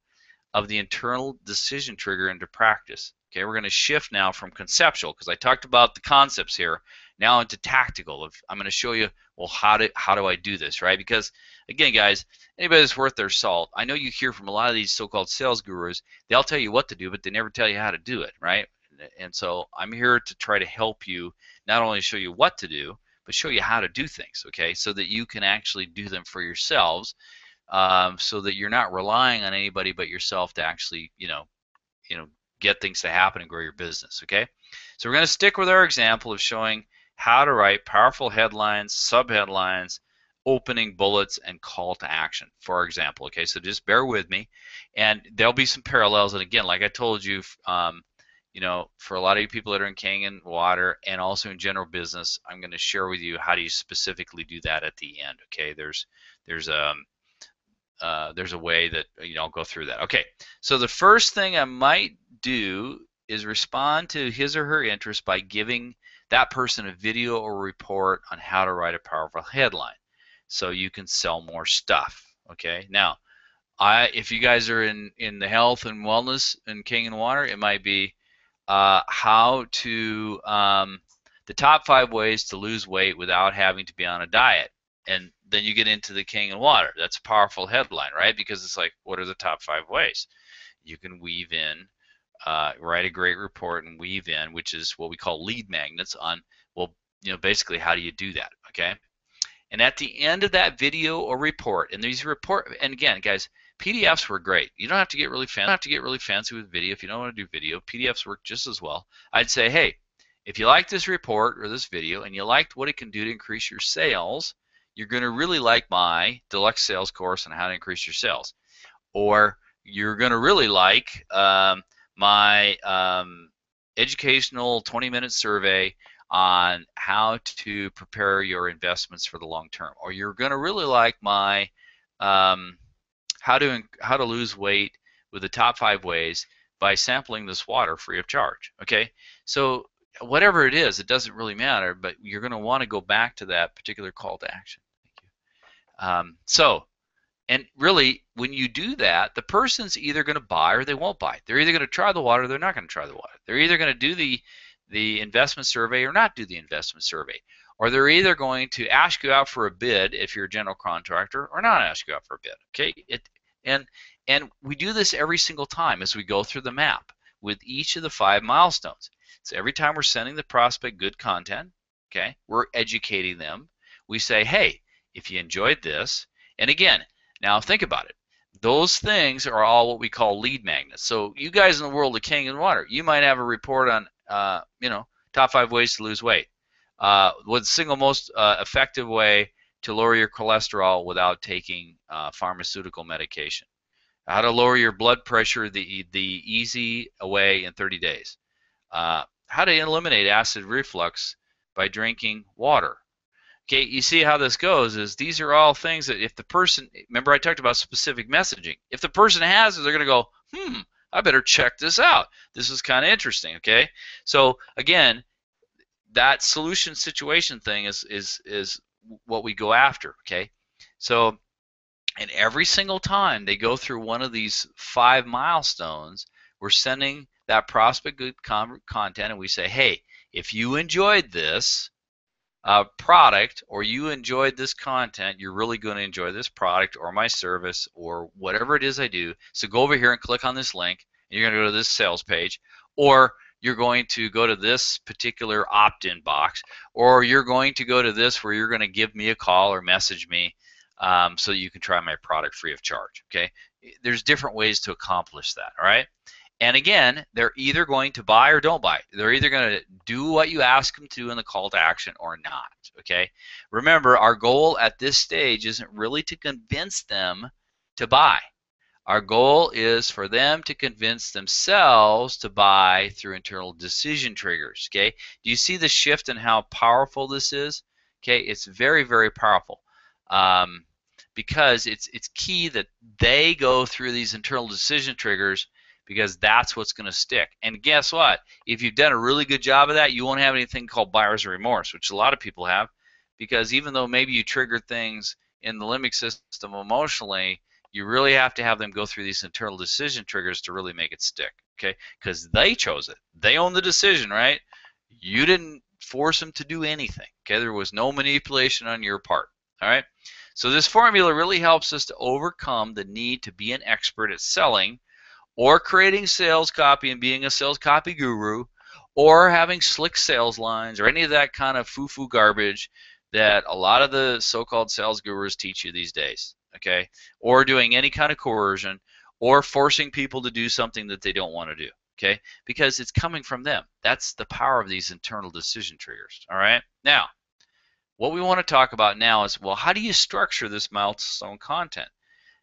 of the internal decision trigger into practice. Okay, we're going to shift now from conceptual, because I talked about the concepts here, now into tactical. I'm going to show you, well, how do I do this, right? Because again, guys, anybody that's worth their salt, I know you hear from a lot of these so-called sales gurus, they'll tell you what to do, but they never tell you how to do it, right? And so I'm here to try to help you, not only show you what to do, but show you how to do things, okay, so that you can actually do them for yourselves, so that you're not relying on anybody but yourself to actually, get things to happen and grow your business, okay? So we're going to stick with our example of showing how to write powerful headlines, subheadlines, opening bullets, and call to action, for example, okay? So just bear with me, and there'll be some parallels, and again, like I told you, for a lot of you people that are in Kangen Water and also in general business, I'm going to share with you how do you specifically do that at the end. Okay, there's a way that I'll go through that. Okay, so the first thing I might do is respond to his or her interest by giving that person a video or report on how to write a powerful headline, so you can sell more stuff. Okay, now if you guys are in the health and wellness in Kangen Water, it might be how to the top 5 ways to lose weight without having to be on a diet. And then you get into the King and Water. That's a powerful headline, right? Because it's like, what are the top 5 ways? You can weave in, write a great report and weave in, which is what we call lead magnets on, well, basically how do you do that, okay? And at the end of that video or report, and and again, guys, PDFs were great. You don't have to get really fancy with video if you don't want to do video. PDFs work just as well. I'd say, hey, if you like this report or this video and you liked what it can do to increase your sales, you're going to really like my deluxe sales course on how to increase your sales. Or you're going to really like my educational 20-minute survey on how to prepare your investments for the long term. Or you're going to really like my how to lose weight with the top 5 ways by sampling this water free of charge. Okay, so whatever it is, it doesn't really matter, but you're going to want to go back to that particular call to action. Thank you. And really, when you do that, the person's either going to buy or they won't buy. They're either going to try the water or they're not going to try the water. They're either going to do the investment survey or not do the investment survey. Or they're either going to ask you out for a bid if you're a general contractor or not ask you out for a bid. Okay, and we do this every single time as we go through the map with each of the 5 milestones. So every time we're sending the prospect good content, okay, we're educating them. We say, hey, if you enjoyed this, and again, now think about it. Those things are all what we call lead magnets. So you guys in the world of King and Water, you might have a report on, top 5 ways to lose weight. What's the single most effective way to lower your cholesterol without taking pharmaceutical medication? How to lower your blood pressure the easy way in 30 days. How to eliminate acid reflux by drinking water. Okay, you see how this goes is these are all things that if the person, remember I talked about specific messaging, if the person has it, they're going to go, I better check this out. This is kind of interesting, okay? So again, that solution situation thing is what we go after, okay? So, and every single time they go through one of these 5 milestones, we're sending that prospect good content and we say, hey, if you enjoyed this product or you enjoyed this content, you're really going to enjoy this product or my service or whatever it is I do. So go over here and click on this link and you're going to go to this sales page, or you're going to go to this particular opt-in box, or you're going to go to this where you're going to give me a call or message me so you can try my product free of charge. Okay, there's different ways to accomplish that. All right, and again, they're either going to buy or don't buy. They're either going to do what you ask them to in the call to action or not. Okay, remember, our goal at this stage isn't really to convince them to buy. Our goal is for them to convince themselves to buy through internal decision triggers. Okay, do you see the shift in how powerful this is? Okay, it's very, very powerful because it's key that they go through these internal decision triggers, because that's what's going to stick. And guess what? If you've done a really good job of that, you won't have anything called buyer's remorse, which a lot of people have, because even though maybe you triggered things in the limbic system emotionally, you really have to have them go through these internal decision triggers to really make it stick, okay? Because they chose it. They own the decision, right? You didn't force them to do anything, okay? There was no manipulation on your part, all right? So this formula really helps us to overcome the need to be an expert at selling or creating sales copy and being a sales copy guru, or having slick sales lines or any of that kind of foo-foo garbage that a lot of the so-called sales gurus teach you these days, okay? Or doing any kind of coercion or forcing people to do something that they don't want to do, okay? Because it's coming from them. That's the power of these internal decision triggers, all right? Now, what we want to talk about now is, well, how do you structure this milestone content?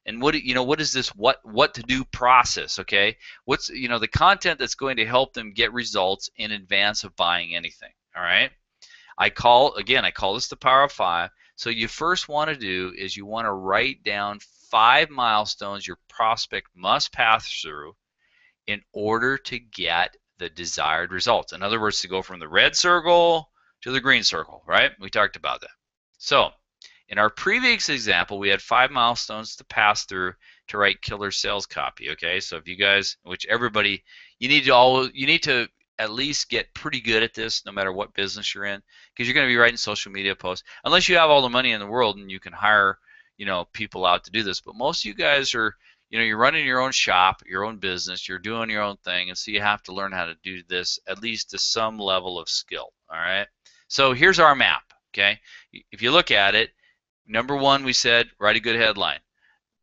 And what is this what to do process, okay? What's the content that's going to help them get results in advance of buying anything, all right? I call this the power of 5. So you first want to do is you want to write down 5 milestones your prospect must pass through in order to get the desired results. In other words, to go from the red circle to the green circle, right? We talked about that. So in our previous example, we had 5 milestones to pass through to write killer sales copy, okay? So if you guys, which everybody, you need to at least get pretty good at this no matter what business you're in, because you're going to be writing social media posts unless you have all the money in the world and you can hire, people out to do this. But most of you guys are, you're running your own shop, your own business, you're doing your own thing, and so you have to learn how to do this at least to some level of skill. All right. So here's our map. Okay. If you look at it, number one, we said write a good headline.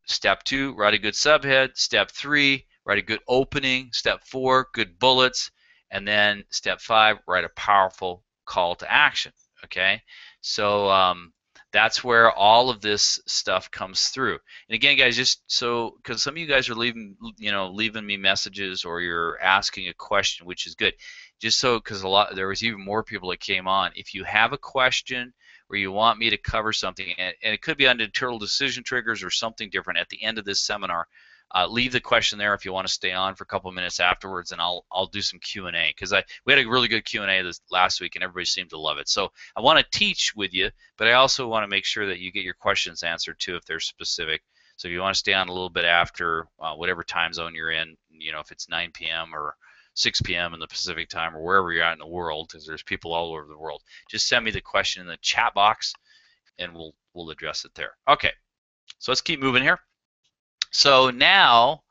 Step 2, write a good subhead. Step 3, write a good opening. Step 4, good bullets. And then step 5, write a powerful call to action. Okay, so that's where all of this stuff comes through. And again, guys, just so, because some of you guys are leaving me messages, or you're asking a question, which is good. Just so, because there was even more people that came on. If you have a question, where you want me to cover something, and it could be on internal decision triggers or something different at the end of this seminar, leave the question there if you want to stay on for a couple of minutes afterwards, and I'll do some Q&A, because we had a really good Q&A this last week and everybody seemed to love it. So I want to teach with you, but I also want to make sure that you get your questions answered too if they're specific. So if you want to stay on a little bit after whatever time zone you're in, if it's 9 p.m. or 6 p.m. in the Pacific time, or wherever you're at in the world, because there's people all over the world, just send me the question in the chat box and we'll address it there. Okay, so let's keep moving here. So now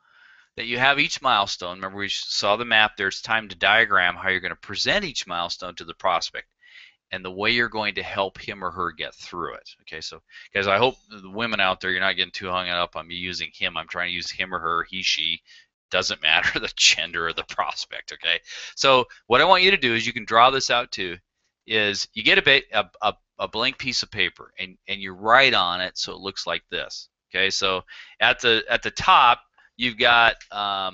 that you have each milestone, remember we saw the map there, it's time to diagram how you're going to present each milestone to the prospect and the way you're going to help him or her get through it. Okay, so guys, I hope the women out there, you're not getting too hung up on me using him. I'm trying to use him or her, he, she. Doesn't matter the gender of the prospect. Okay, so what I want you to do is, you can draw this out too, is you get a blank piece of paper and you write on it so it looks like this. Okay, so at the top you've got a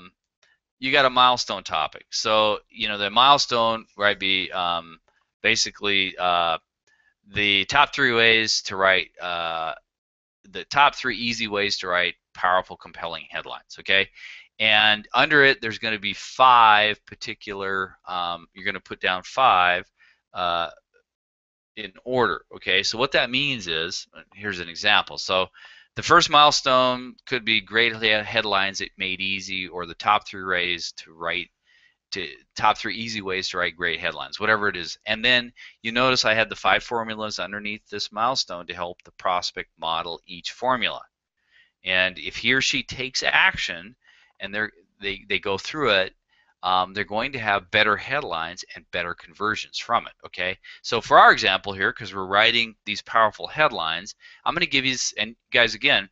milestone topic. So the milestone might be basically the top 3 ways to write the top 3 easy ways to write powerful, compelling headlines. Okay. And under it, there's going to be 5 particular, you're going to put down 5 in order. Okay, so what that means is, here's an example. So the first milestone could be great headlines it made easy, or the top 3 ways to write, top 3 easy ways to write great headlines, whatever it is. And then you notice I had the 5 formulas underneath this milestone to help the prospect model each formula. And if he or she takes action, and they go through it, they're going to have better headlines and better conversions from it. Okay, so for our example here, because we're writing these powerful headlines, I'm going to give you, and guys, again,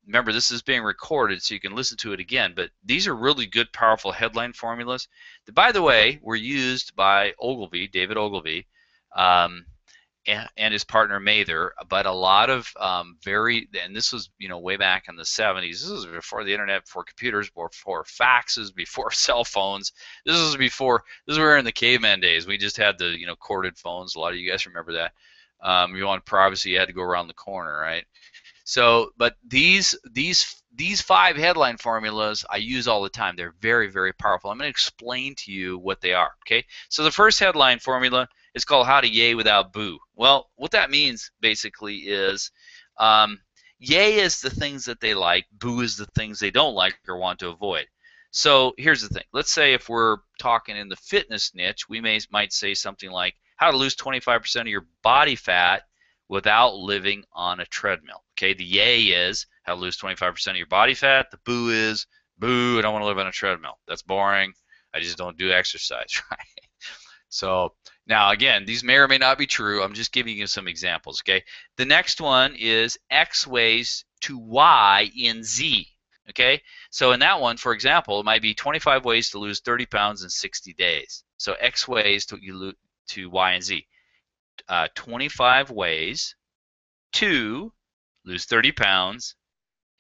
remember this is being recorded so you can listen to it again, but these are really good, powerful headline formulas that, by the way, were used by Ogilvy, David Ogilvy, and his partner Mather, but a lot of and this was way back in the 70s. This was before the internet, before computers, before faxes, before cell phones. This were in the caveman days. We just had the corded phones. A lot of you guys remember that. You wanted privacy, you had to go around the corner, right? So, but these 5 headline formulas I use all the time. They're very, very powerful. I'm going to explain to you what they are. Okay, so the first headline formula is called How to Yay Without Boo. Well, what that means basically is, yay is the things that they like, boo is the things they don't like or want to avoid. So here's the thing. Let's say if we're talking in the fitness niche, we might say something like how to lose 25% of your body fat without living on a treadmill. Okay, the yay is how to lose 25% of your body fat. The boo is, boo, I don't want to live on a treadmill. That's boring. I just don't do exercise, right? So now, again, these may or may not be true. I'm just giving you some examples, okay? The next one is X ways to Y in Z, okay? So in that one, for example, it might be 25 ways to lose 30 pounds in 60 days. So X ways to Y and Z. 25 ways to lose 30 pounds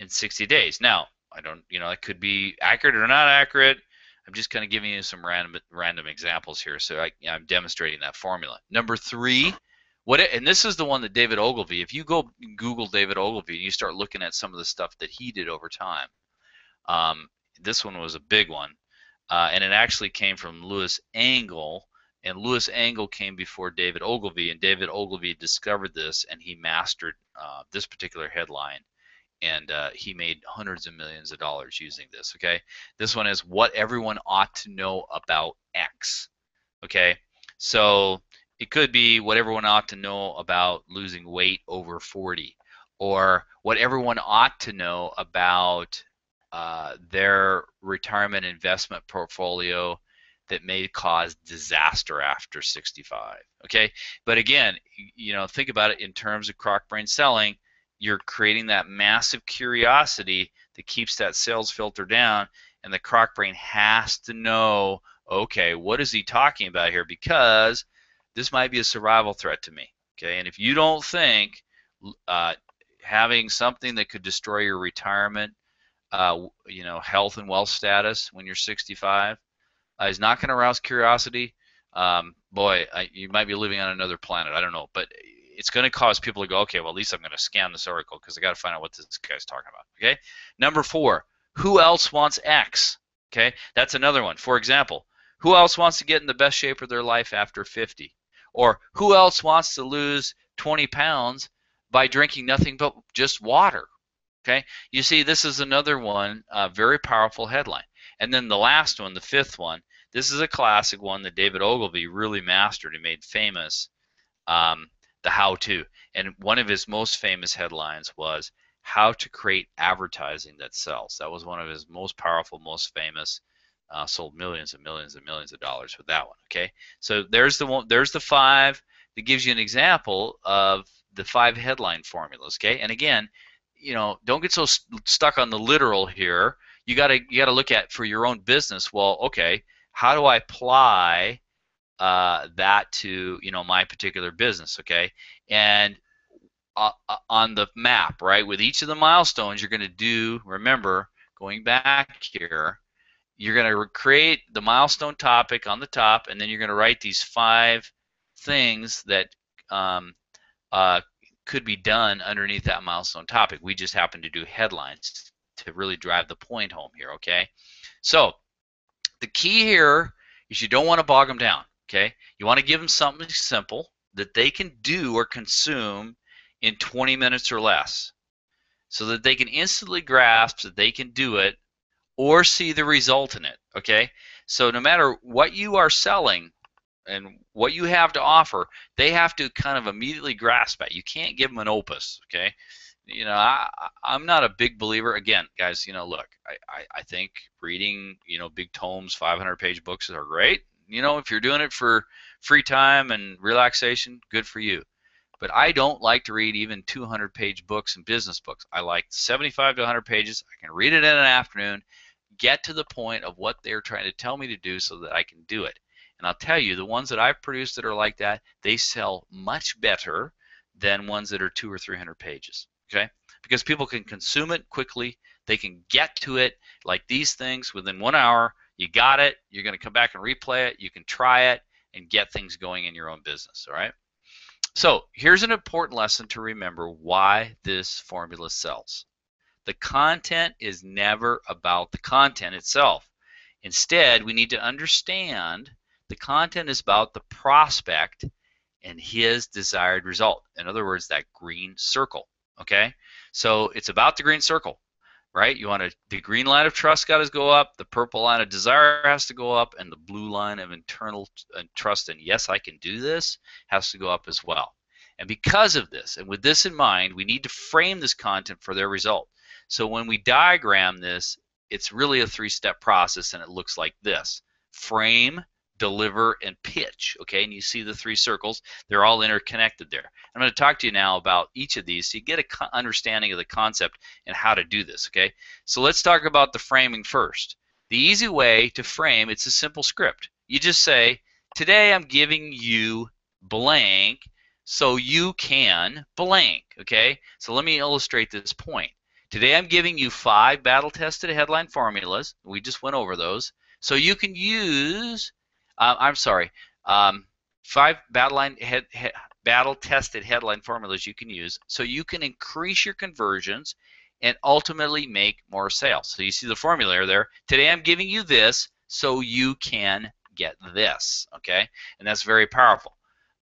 in 60 days. Now, I don't, it could be accurate or not accurate. I'm just kind of giving you some random examples here, so I'm demonstrating that formula. Number 3, and this is the one that David Ogilvy, if you go Google David Ogilvy and you start looking at some of the stuff that he did over time, this one was a big one, and it actually came from Louis Engel, and Louis Engel came before David Ogilvy, and David Ogilvy discovered this, and he mastered this particular headline and he made hundreds of millions of dollars using this. Okay, this one is what everyone ought to know about X. Okay, so it could be what everyone ought to know about losing weight over 40, or what everyone ought to know about their retirement investment portfolio that may cause disaster after 65. Okay, but again, think about it in terms of crock brain selling. You're creating that massive curiosity that keeps that sales filter down, and the crock brain has to know, okay, what is he talking about here? Because this might be a survival threat to me. Okay, and if you don't think having something that could destroy your retirement, health and wealth status when you're 65 is not going to arouse curiosity, boy, you might be living on another planet. I don't know, but it's going to cause people to go, okay, well, at least I'm going to scan this article because I got to find out what this guy's talking about. Okay, number 4, who else wants X? Okay, that's another one. For example, who else wants to get in the best shape of their life after 50? Or who else wants to lose 20 pounds by drinking nothing but just water? Okay, you see, this is another one, very powerful headline. And then the last one, the 5th one, this is a classic one that David Ogilvy really mastered and made famous, the how-to. And one of his most famous headlines was how to create advertising that sells. That was one of his most powerful, most famous, sold millions and millions and millions of dollars with that one. Okay, so there's the one, there's the 5 that gives you an example of the 5 headline formulas. Okay, and again, don't get so stuck on the literal here. You gotta look at for your own business. Well, okay, how do I apply that to my particular business? Okay, and on the map, right, with each of the milestones, you're going to do. Remember, going back here, you're going to create the milestone topic on the top, and then you're going to write these 5 things that could be done underneath that milestone topic. We just happen to do headlines to really drive the point home here, okay? So the key here is you don't want to bog them down, okay? You want to give them something simple that they can do or consume in 20 minutes or less so that they can instantly grasp that they can do it or see the result in it, okay? So no matter what you are selling and what you have to offer, they have to kind of immediately grasp it. You can't give them an opus, okay? I'm not a big believer. Again, guys, look, I think reading, big tomes, 500-page books are great. If you're doing it for free time and relaxation, good for you. But I don't like to read even 200-page books and business books. I like 75 to 100 pages. I can read it in an afternoon, get to the point of what they're trying to tell me to do so that I can do it. And I'll tell you, the ones that I've produced that are like that, they sell much better than ones that are 200 or 300 pages. Okay? Because people can consume it quickly. They can get to it like these things within 1 hour. You got it. You're going to come back and replay it. You can try it and get things going in your own business. All right? So here's an important lesson to remember why this formula sells. The content is never about the content itself. Instead, we need to understand the content is about the prospect and his desired result. In other words, that green circle. Okay? So it's about the green circle, right? The green line of trust got to go up, the purple line of desire has to go up, and the blue line of internal trust and yes, I can do this has to go up as well. And because of this, and with this in mind, we need to frame this content for their result. So when we diagram this, it's really a 3-step process, and it looks like this: frame, deliver, and pitch. Okay, and you see the 3 circles. They're all interconnected there. I'm going to talk to you now about each of these so you get an understanding of the concept and how to do this. Okay, so let's talk about the framing first. The easy way to frame, it's a simple script. You just say, today I'm giving you blank so you can blank. Okay, so let me illustrate this point. Today I'm giving you 5 battle-tested headline formulas. We just went over those. So you can use 5 battle-tested headline formulas you can use so you can increase your conversions and ultimately make more sales. So you see the formula there. Today I'm giving you this so you can get this, okay? And that's very powerful.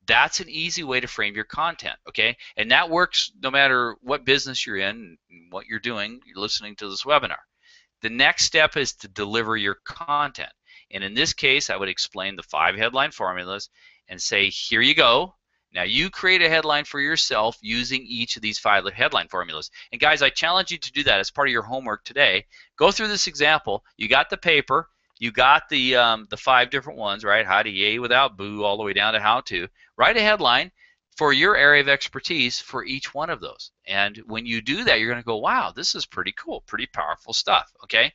That's an easy way to frame your content, okay? And that works no matter what business you're in, what you're doing, you're listening to this webinar. The next step is to deliver your content. And in this case, I would explain the 5 headline formulas and say, here you go. Now you create a headline for yourself using each of these 5 headline formulas. And guys, I challenge you to do that as part of your homework today. Go through this example. You got the paper. You got the 5 different ones, right? How to yay without boo, all the way down to how to. Write a headline for your area of expertise for each one of those. And when you do that, you're going to go, wow, this is pretty cool, pretty powerful stuff, okay?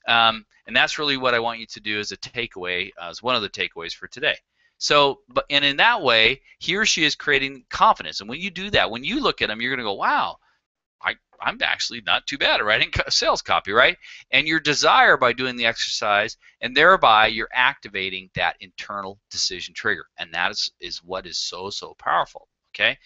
And that's really what I want you to do as a takeaway, as one of the takeaways for today. So, and in that way, he or she is creating confidence. And when you do that, when you look at them, you're going to go, wow, I'm actually not too bad at writing sales copy, right? And your desire by doing the exercise, and thereby you're activating that internal decision trigger. And that is what is so, so powerful, okay?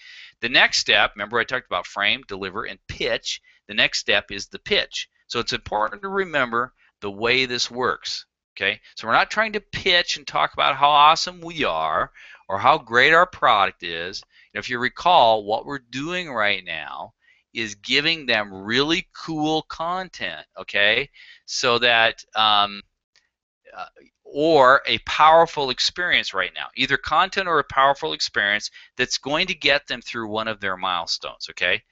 The next step, remember I talked about frame, deliver, and pitch. The next step is the pitch. So it's important to remember the way this works, okay? So we're not trying to pitch and talk about how awesome we are or how great our product is. If you recall, what we're doing right now is giving them really cool content, okay? So that, or a powerful experience right now, either content or a powerful experience that's going to get them through one of their milestones, okay?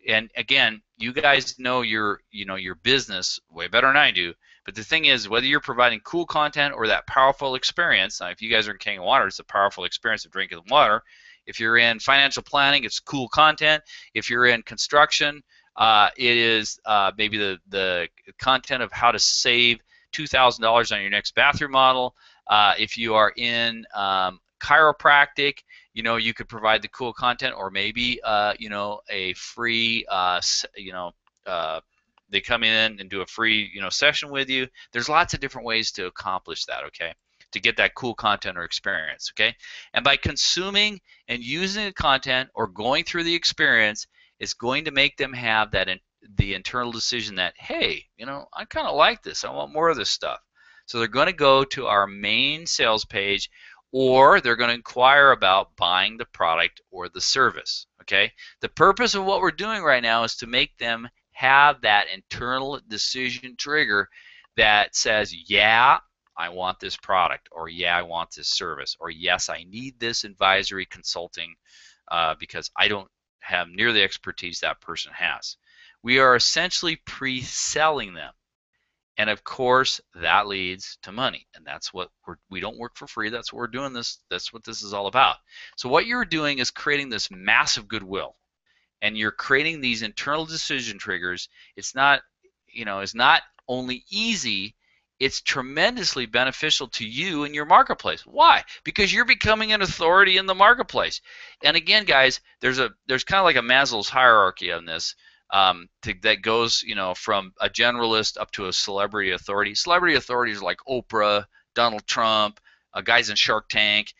And again, you guys know your business way better than I do. But the thing is, whether you're providing cool content or that powerful experience, now if you guys are in King of Water, it's a powerful experience of drinking water. If you're in financial planning, it's cool content. If you're in construction, it is maybe the content of how to save $2,000 on your next bathroom model. If you are in chiropractic, you could provide the cool content, or maybe a free they come in and do a free session with you. There's lots of different ways to accomplish that, okay? To get that cool content or experience, okay? And by consuming and using the content or going through the experience, it's going to make them have that the internal decision that, hey, I kind of like this. I want more of this stuff. So they're going to go to our main sales page, or they're going to inquire about buying the product or the service, okay? The purpose of what we're doing right now is to make them have that internal decision trigger that says, yeah, I want this product, or yeah, I want this service, or yes, I need this advisory consulting because I don't have near the expertise that person has. We are essentially pre-selling them. And of course, that leads to money. And that's what we don't work for free. That's what we're doing this. That's what this is all about. So what you're doing is creating this massive goodwill. And you're creating these internal decision triggers. It's not, it's not only easy, it's tremendously beneficial to you and your marketplace. Why? Because you're becoming an authority in the marketplace. And again, guys, there's kind of like a Maslow's hierarchy on this that goes, from a generalist up to a celebrity authority. Celebrity authorities like Oprah, Donald Trump, guys in Shark Tank,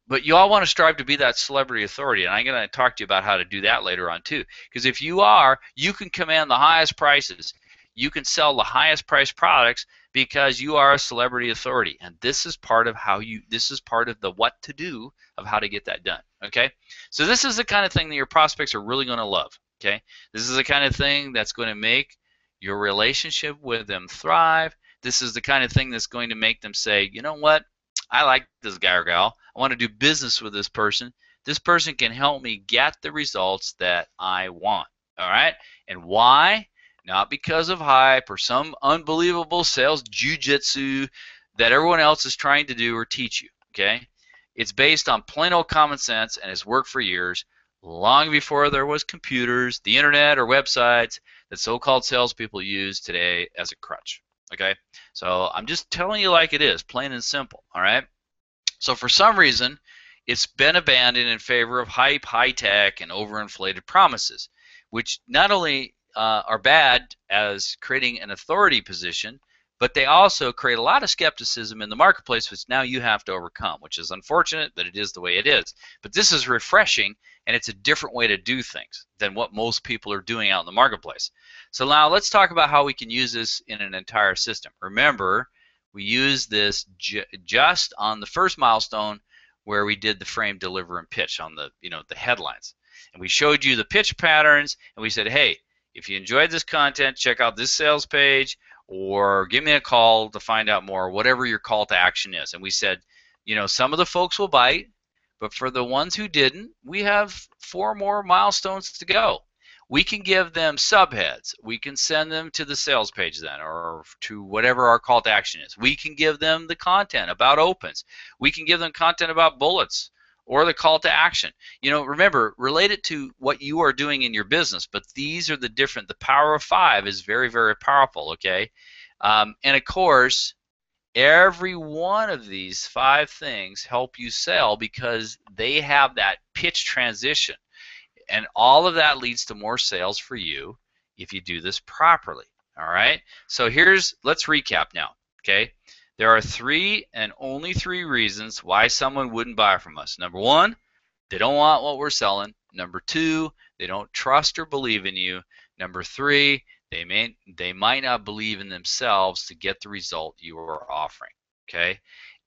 but you all want to strive to be that celebrity authority, and I'm going to talk to you about how to do that later on too. Because if you are, you can command the highest prices. You can sell the highest priced products because you are a celebrity authority, and this is part of this is part of the what to do of how to get that done, okay? So this is the kind of thing that your prospects are really going to love, okay? This is the kind of thing that's going to make your relationship with them thrive. This is the kind of thing that's going to make them say, you know what? I like this guy or gal. I want to do business with this person. This person can help me get the results that I want. All right? And why? Not because of hype or some unbelievable sales jujitsu that everyone else is trying to do or teach you. Okay? It's based on plain old common sense, and it's worked for years, long before there was computers, the internet, or websites that so-called salespeople use today as a crutch. Okay, so I'm just telling you like it is, plain and simple, all right? So for some reason, it's been abandoned in favor of hype, high-tech, and overinflated promises, which not only are bad as creating an authority position, but they also create a lot of skepticism in the marketplace, which now you have to overcome, which is unfortunate, but it is the way it is. But this is refreshing, and it's a different way to do things than what most people are doing out in the marketplace. So now let's talk about how we can use this in an entire system. Remember, we use this just on the first milestone where we did the frame, deliver, and pitch on the, the headlines. And we showed you the pitch patterns, and we said, hey, if you enjoyed this content, check out this sales page, or give me a call to find out more, whatever your call to action is. And we said, some of the folks will bite, but for the ones who didn't, we have 4 more milestones to go. We can give them subheads. We can send them to the sales page then, or to whatever our call to action is. We can give them the content about opens. We can give them content about bullets or the call to action. Remember, relate it to what you are doing in your business, but these are the power of 5 is very, very powerful, okay? And of course, every one of these 5 things help you sell because they have that pitch transition. And all of that leads to more sales for you if you do this properly. All right? So let's recap now. Okay? There are 3 and only 3 reasons why someone wouldn't buy from us. Number 1, they don't want what we're selling. Number 2, they don't trust or believe in you. Number 3, they might not believe in themselves to get the result you are offering. Okay?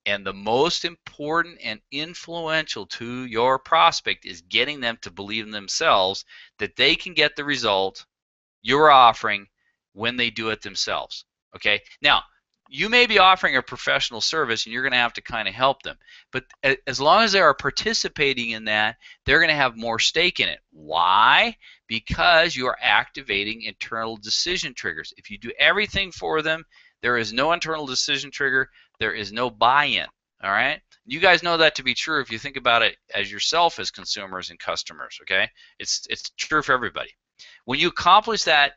And the most important and influential to your prospect is getting them to believe in themselves that they can get the result you're offering when they do it themselves. Okay? Now, you may be offering a professional service and you're going to have to kind of help them. But as long as they are participating in that, they're going to have more stake in it. Why? Because you are activating internal decision triggers. If you do everything for them, there is no internal decision trigger. There is no buy-in. All right? You guys know that to be true if you think about it as yourself as consumers and customers. Okay? It's true for everybody. When you accomplish that,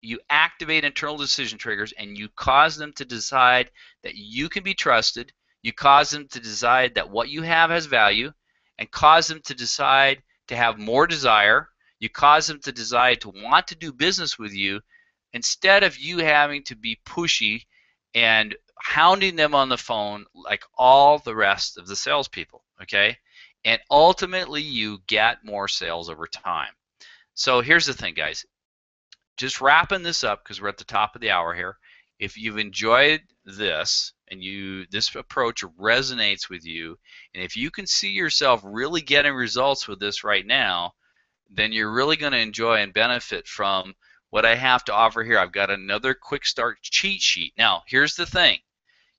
you activate internal decision triggers and you cause them to decide that you can be trusted. You cause them to decide that what you have has value, and cause them to decide to have more desire. You cause them to decide to want to do business with you instead of you having to be pushy and hounding them on the phone like all the rest of the salespeople. Okay? And ultimately, you get more sales over time. So here's the thing, guys. Just wrapping this up because we're at the top of the hour here. If you've enjoyed this and this approach resonates with you, and if you can see yourself really getting results with this right now, then you're really going to enjoy and benefit from what I have to offer here. I've got another quick start cheat sheet. Now, here's the thing.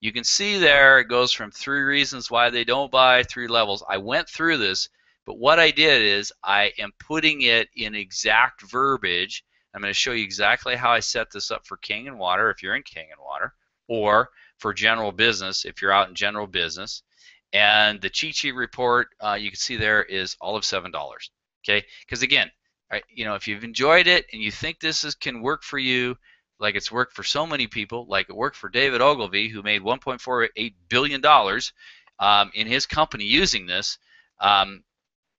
You can see there it goes from 3 reasons why they don't buy, 3 levels. I went through this, but what I did is I am putting it in exact verbiage. I'm going to show you exactly how I set this up for King and Water if you're in King and Water, or for general business if you're out in general business. And the cheat sheet report you can see there is all of $7. Okay, because again, if you've enjoyed it and you think this can work for you, like it's worked for so many people, like it worked for David Ogilvy, who made $1.48 billion in his company using this.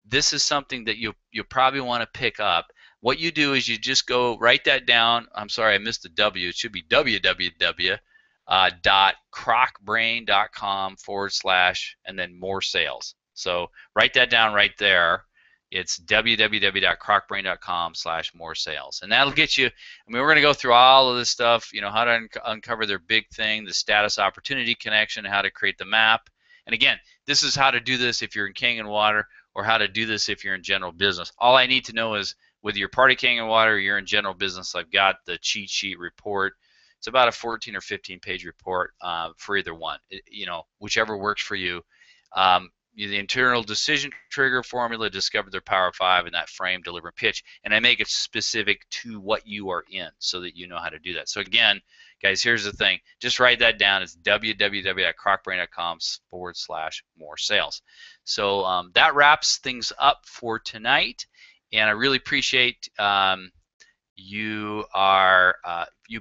This is something that you'll probably want to pick up. What you do is you just go write that down. I'm sorry, I missed the W. It should be www.crocbrain.com / and then more sales. So write that down right there. It's www.crocbrain.com / more sales. And that'll get you, I mean, we're going to go through all of this stuff, how to uncover their big thing, the status opportunity connection, how to create the map. And again, this is how to do this if you're in King and Water, or how to do this if you're in general business. All I need to know is whether you're part of King and Water or you're in general business, I've got the cheat sheet report. It's about a 14 or 15 page report for either one, whichever works for you. The internal decision trigger formula, discover their power of 5, and that frame, deliver, pitch. And I make it specific to what you are in so that you know how to do that. So again, guys, here's the thing. Just write that down. It's www.crocbrain.com / more sales. So that wraps things up for tonight. And I really appreciate you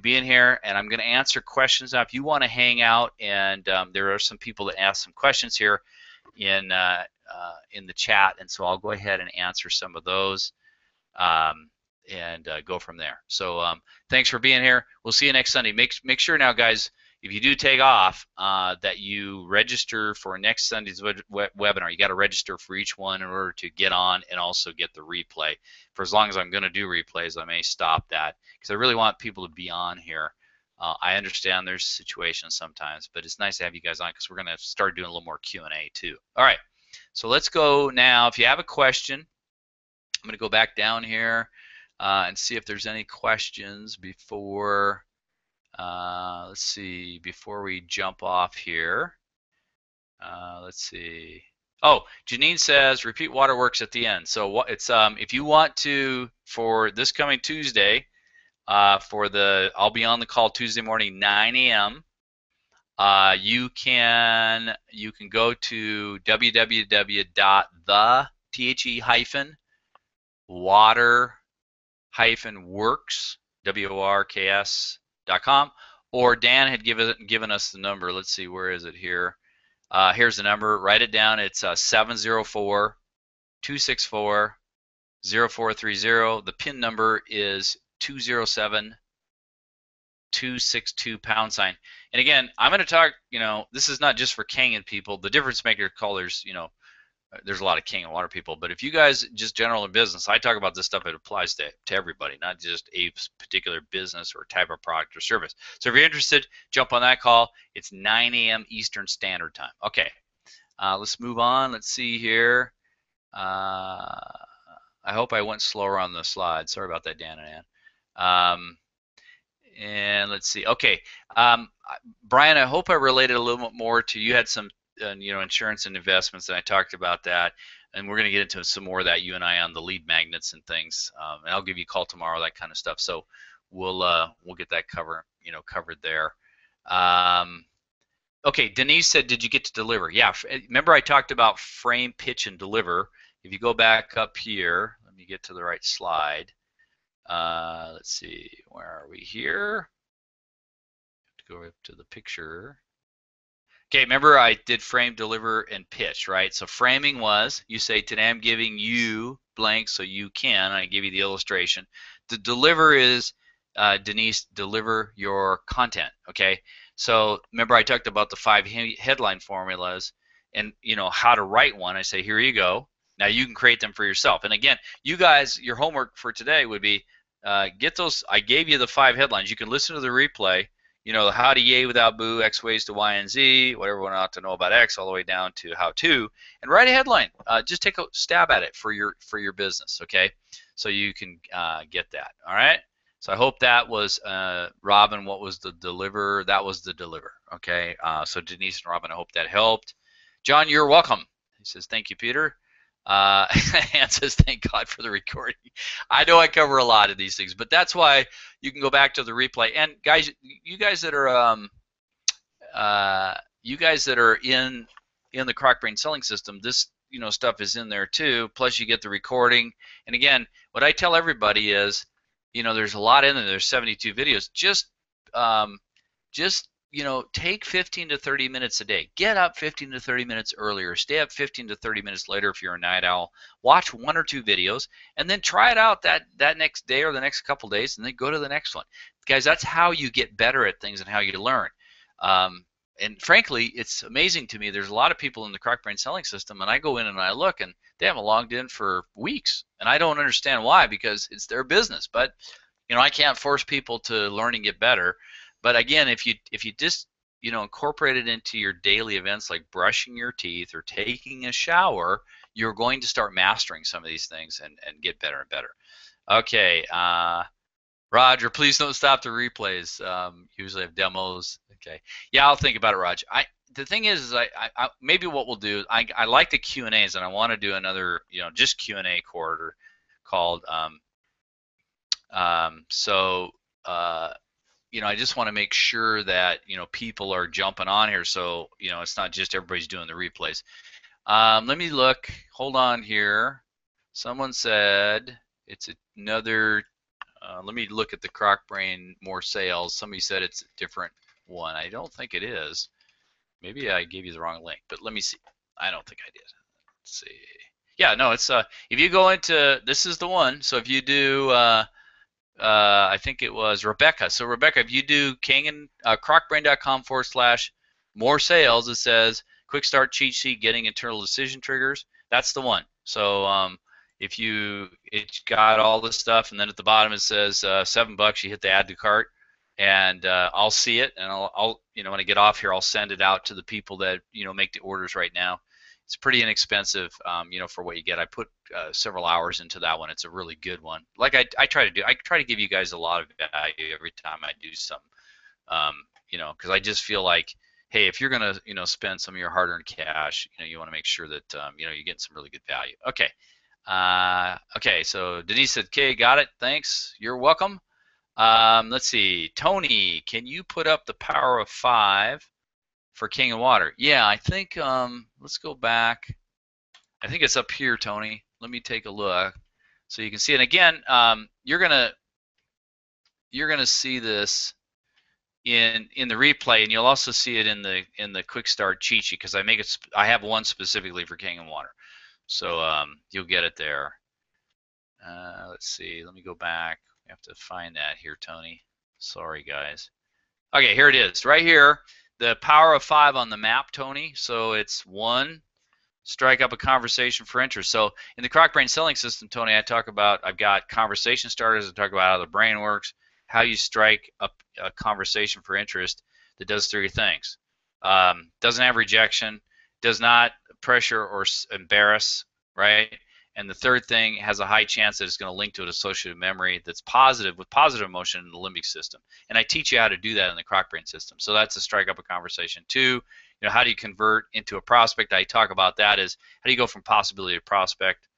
being here, and I'm going to answer questions now. If you want to hang out, and there are some people that asked some questions here in the chat, and so I'll go ahead and answer some of those and go from there. So thanks for being here. We'll see you next Sunday. Make sure now, guys, if you do take off, that you register for next Sunday's webinar. You got to register for each one in order to get on and also get the replay. For as long as I'm going to do replays, I may stop that because I really want people to be on here. I understand there's situations sometimes, but it's nice to have you guys on because we're going to start doing a little more Q&A too. All right. So let's go now. If you have a question, I'm going to go back down here and see if there's any questions before, let's see, before we jump off here. Let's see. Oh, Janine says repeat waterworks at the end. So what it's if you want to, for this coming Tuesday, I'll be on the call Tuesday morning 9 a.m. You can go to www.the-water-works.com, or Dan had given us the number. Let's see, where is it here? Here's the number. Write it down. It's 704-264-0430. The PIN number is 207-262 #. And again, I'm going to talk, this is not just for Kangen people. The difference maker callers, there's a lot of Kangen water people, but if you guys just general in business, I talk about this stuff, it applies to everybody, not just a particular business or type of product or service. So if you're interested, jump on that call. It's 9 a.m. Eastern Standard Time. Okay, let's move on. Let's see here. I hope I went slower on the slide. Sorry about that, Dan and Ann. And let's see. Okay, Brian, I hope I related a little bit more to, you had some insurance and investments, and I talked about that, and we're going to get into some more of that, you and I, on the lead magnets and things, and I'll give you a call tomorrow, that kind of stuff. So we'll get that covered there. Okay, Denise said, did you get to deliver? Yeah, remember I talked about frame, pitch, and deliver. If you go back up here, let me get to the right slide. Let's see, where are we here? Go up to the picture. Okay, remember I did frame, deliver, and pitch, right? So framing was, you say, today I'm giving you blank so you can, and I give you the illustration. The deliver is, Denise, deliver your content, okay? So remember I talked about the 5 headline formulas and, how to write one. I say, here you go. Now you can create them for yourself. And again, you guys, your homework for today would be, get those, I gave you the 5 headlines. You can listen to the replay. How to yay without boo, X ways to Y and Z, what everyone ought to know about X, all the way down to how to, and write a headline. Just take a stab at it for your business, okay? So you can get that, all right? So I hope that was, Robin, what was the deliver? That was the deliver, okay? So Denise and Robin, I hope that helped. John, you're welcome. He says, thank you, Peter. Ann says, thank God for the recording. I know I cover a lot of these things, but that's why you can go back to the replay. And guys, you guys that are in the CrocBrain selling system, this stuff is in there too. Plus you get the recording. And again, what I tell everybody is, there's a lot in there. There's 72 videos. Just take 15 to 30 minutes a day. Get up 15 to 30 minutes earlier. Stay up 15 to 30 minutes later if you're a night owl. Watch 1 or 2 videos, and then try it out that next day or the next couple days, and then go to the next one. Guys, that's how you get better at things and how you learn. And frankly, it's amazing to me. There's a lot of people in the CrocBrain selling system, and I go in and I look, and they haven't logged in for weeks, and I don't understand why, because it's their business. But I can't force people to learn and get better. But again, if you just incorporate it into your daily events like brushing your teeth or taking a shower, you're going to start mastering some of these things and get better and better. Okay, Roger, please don't stop the replays. Usually have demos. Okay, yeah, I'll think about it, Roger. The thing is I maybe what we'll do, I like the Q&As, and I want to do another just Q&A quarter called I just want to make sure that people are jumping on here, so it's not just everybody's doing the replays. Let me look. Hold on here. Someone said it's another. Let me look at the CrocBrain more sales. Somebody said it's a different one. I don't think it is. Maybe I gave you the wrong link, but let me see. I don't think I did. Let's see. Yeah, no, it's if you go into, this is the one. So if you do. I think it was Rebecca. So Rebecca, if you do crocbrain.com/more sales, it says quick start cheat sheet getting internal decision triggers. That's the one. So if it's got all this stuff, and then at the bottom it says $7. You hit the add to cart, and I'll see it, and I'll when I get off here, I'll send it out to the people that make the orders right now. It's pretty inexpensive, you know, for what you get. I put several hours into that one. It's a really good one. Like I try to do. I try to give you guys a lot of value every time I do something. You know, because I just feel like, hey, if you're gonna, you know, spend some of your hard-earned cash, you know, you want to make sure that, you know, you're getting some really good value. Okay. Okay. So Denise said, "Okay, got it. Thanks. You're welcome." Let's see. Tony, can you put up the power of 5 for King of Water? Yeah, I think. Let's go back. I think it's up here, Tony. Let me take a look so you can see it. And again, you're gonna see this in the replay, and you'll also see it in the quick start cheat sheet, because I have one specifically for King of Water, so you'll get it there. Let's see. Let me go back. We have to find that here, Tony. Sorry, guys. Okay, here it is, right here. The power of 5 on the map, Tony. So it's 1. Strike up a conversation for interest. So in the Croc Brain selling system, Tony, I've got conversation starters. I talk about how the brain works, how you strike up a conversation for interest that does 3 things. Doesn't have rejection, does not pressure or embarrass, right? And the 3rd thing has a high chance that it's going to link to an associative memory that's positive, with positive emotion in the limbic system. And I teach you how to do that in the Croc Brain system. So that's a strike up a conversation. 2, you know, how do you convert into a prospect? I talk about that is how do you go from possibility to prospect?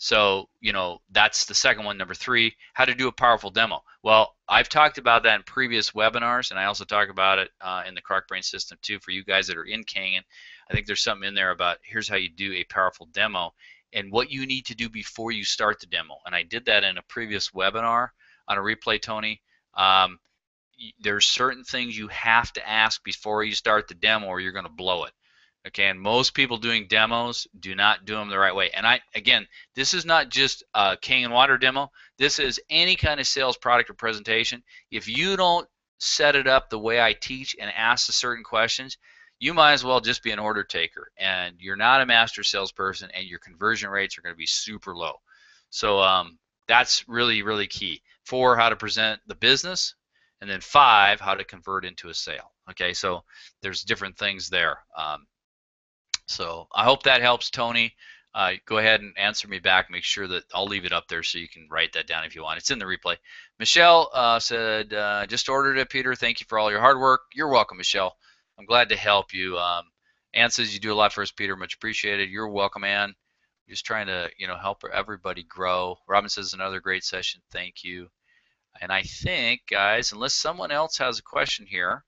So, you know, that's the second one. Number 3, how to do a powerful demo. Well, I've talked about that in previous webinars, and I also talk about it in the Croc Brain system too for you guys that are in Kangen. I think there's something in there about here's how you do a powerful demo and what you need to do before you start the demo. And I did that in a previous webinar on a replay, Tony. There's certain things you have to ask before you start the demo or you're going to blow it. Okay, and most people doing demos do not do them the right way. And again, this is not just a King and Water demo. This is any kind of sales product or presentation. If you don't set it up the way I teach and ask the certain questions, you might as well just be an order taker. And you're not a master salesperson, and your conversion rates are going to be super low. So that's really, really key. 4, how to present the business. And then 5, how to convert into a sale. Okay, so there's different things there. So I hope that helps, Tony. Go ahead and answer me back. Make sure that I'll leave it up there so you can write that down if you want. It's in the replay. Michelle said, just ordered it, Peter. Thank you for all your hard work. You're welcome, Michelle. I'm glad to help you. Ann says you do a lot for us, Peter. Much appreciated. You're welcome, Ann. Just trying to, you know, help everybody grow. Robin says another great session. Thank you. And I think, guys, unless someone else has a question here,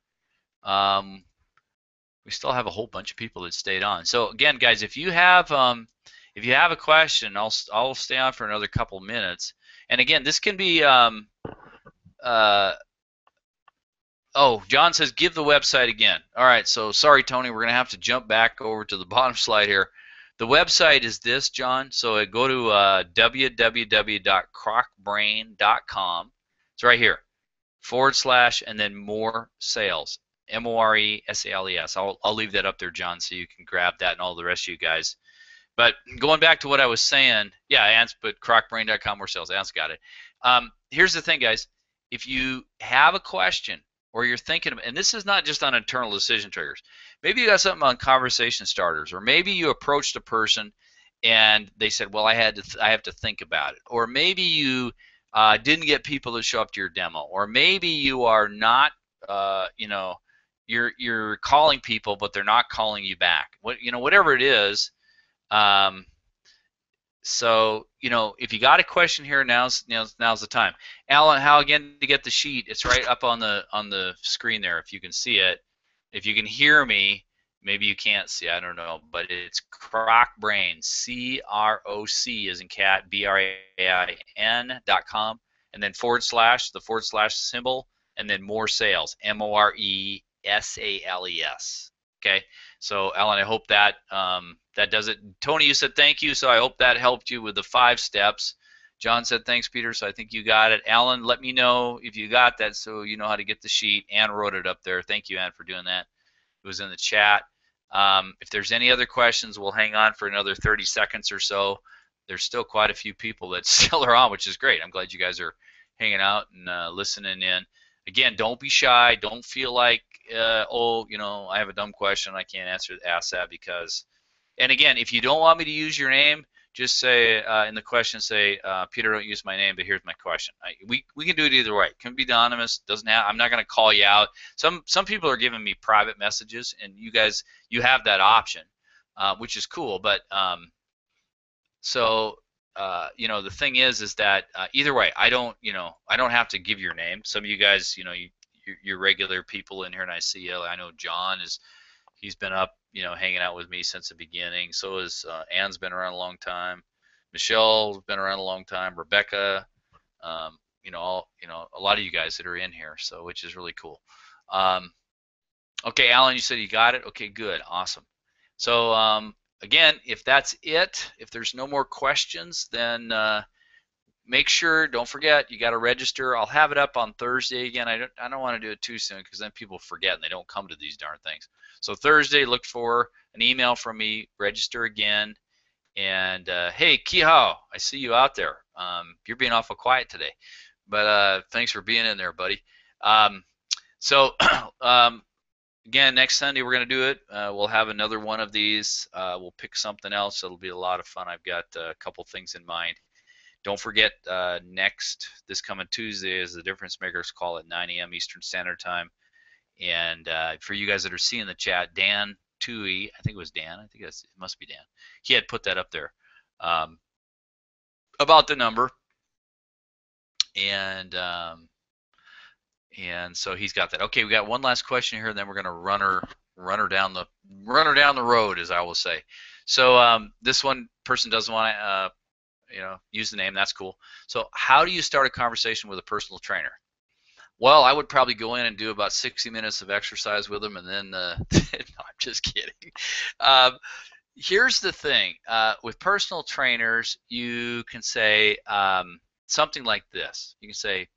we still have a whole bunch of people that stayed on. So again, guys, if you have a question, I'll stay on for another couple minutes. And again, this can be oh, John says give the website again. All right, so sorry, Tony, we're gonna have to jump back over to the bottom slide here. The website is this, John. So go to www.crocbrain.com. It's right here, / and then more sales. MORESALES. I'll leave that up there, John, so you can grab that and all the rest of you guys. But going back to what I was saying, yeah, Ants, but crocbrain.com more sales. Ants got it. Here's the thing, guys. If you have a question or you're thinking of, and this is not just on internal decision triggers. Maybe you got something on conversation starters, or maybe you approached a person and they said, well, I have to think about it. Or maybe you didn't get people to show up to your demo, or maybe you are not, you know, you're calling people, but they're not calling you back. Whatever it is. So, you know, if you got a question here, now's the time. Alan, how again to get the sheet? It's right up on the screen there, if you can see it. If you can hear me, maybe you can't see, I don't know, but it's Croc Brain, CROC as in cat, BRAIN.com, and then / the / symbol, and then more sales, MORESALES. Okay, so Alan, I hope that that does it. Tony, you said thank you, so I hope that helped you with the 5 steps. John said thanks, Peter, so I think you got it. Alan, let me know if you got that so you know how to get the sheet. Ann wrote it up there. Thank you, Ann, for doing that. It was in the chat. If there's any other questions, we'll hang on for another 30 seconds or so. There's still quite a few people that still are on, which is great. I'm glad you guys are hanging out and listening in. Again, don't be shy. Don't feel like, oh, I have a dumb question. I can't ask that because. And again, if you don't want me to use your name, just say in the question, say, Peter, don't use my name, but here's my question. We can do it either way. It can be anonymous. Doesn't have. I'm not going to call you out. Some people are giving me private messages, and you have that option, which is cool. But so the thing is that either way, I don't have to give your name. Some of you guys, you're regular people in here, and I see you. I know John he's been up, hanging out with me since the beginning. So is Ann's been around a long time. Michelle's been around a long time. Rebecca, a lot of you guys that are in here, so which is really cool. Okay, Alan, you said you got it. Okay, good, awesome. So again, if that's it, if there's no more questions, then make sure, don't forget, you got to register. I'll have it up on Thursday again. I don't want to do it too soon because then people forget and they don't come to these darn things. So Thursday, look for an email from me, register again. And hey, Kihao, I see you out there. You're being awful quiet today, but thanks for being in there, buddy. So again, next Sunday we're going to do it. We'll have another one of these. We'll pick something else. It'll be a lot of fun. I've got a couple things in mind. Don't forget, this coming Tuesday is the Difference Makers call at 9 a.m. Eastern Standard Time. And for you guys that are seeing the chat, Dan Tui, I think it was Dan. I think it must be Dan. He had put that up there about the number, and so he's got that. Okay, we got one last question here, and then we're gonna run her down the road, as I will say. So this one person doesn't want to use the name. That's cool. So how do you start a conversation with a personal trainer? Well, I would probably go in and do about 60 minutes of exercise with them, and then no, I'm just kidding. Here's the thing. With personal trainers, you can say something like this. You can say,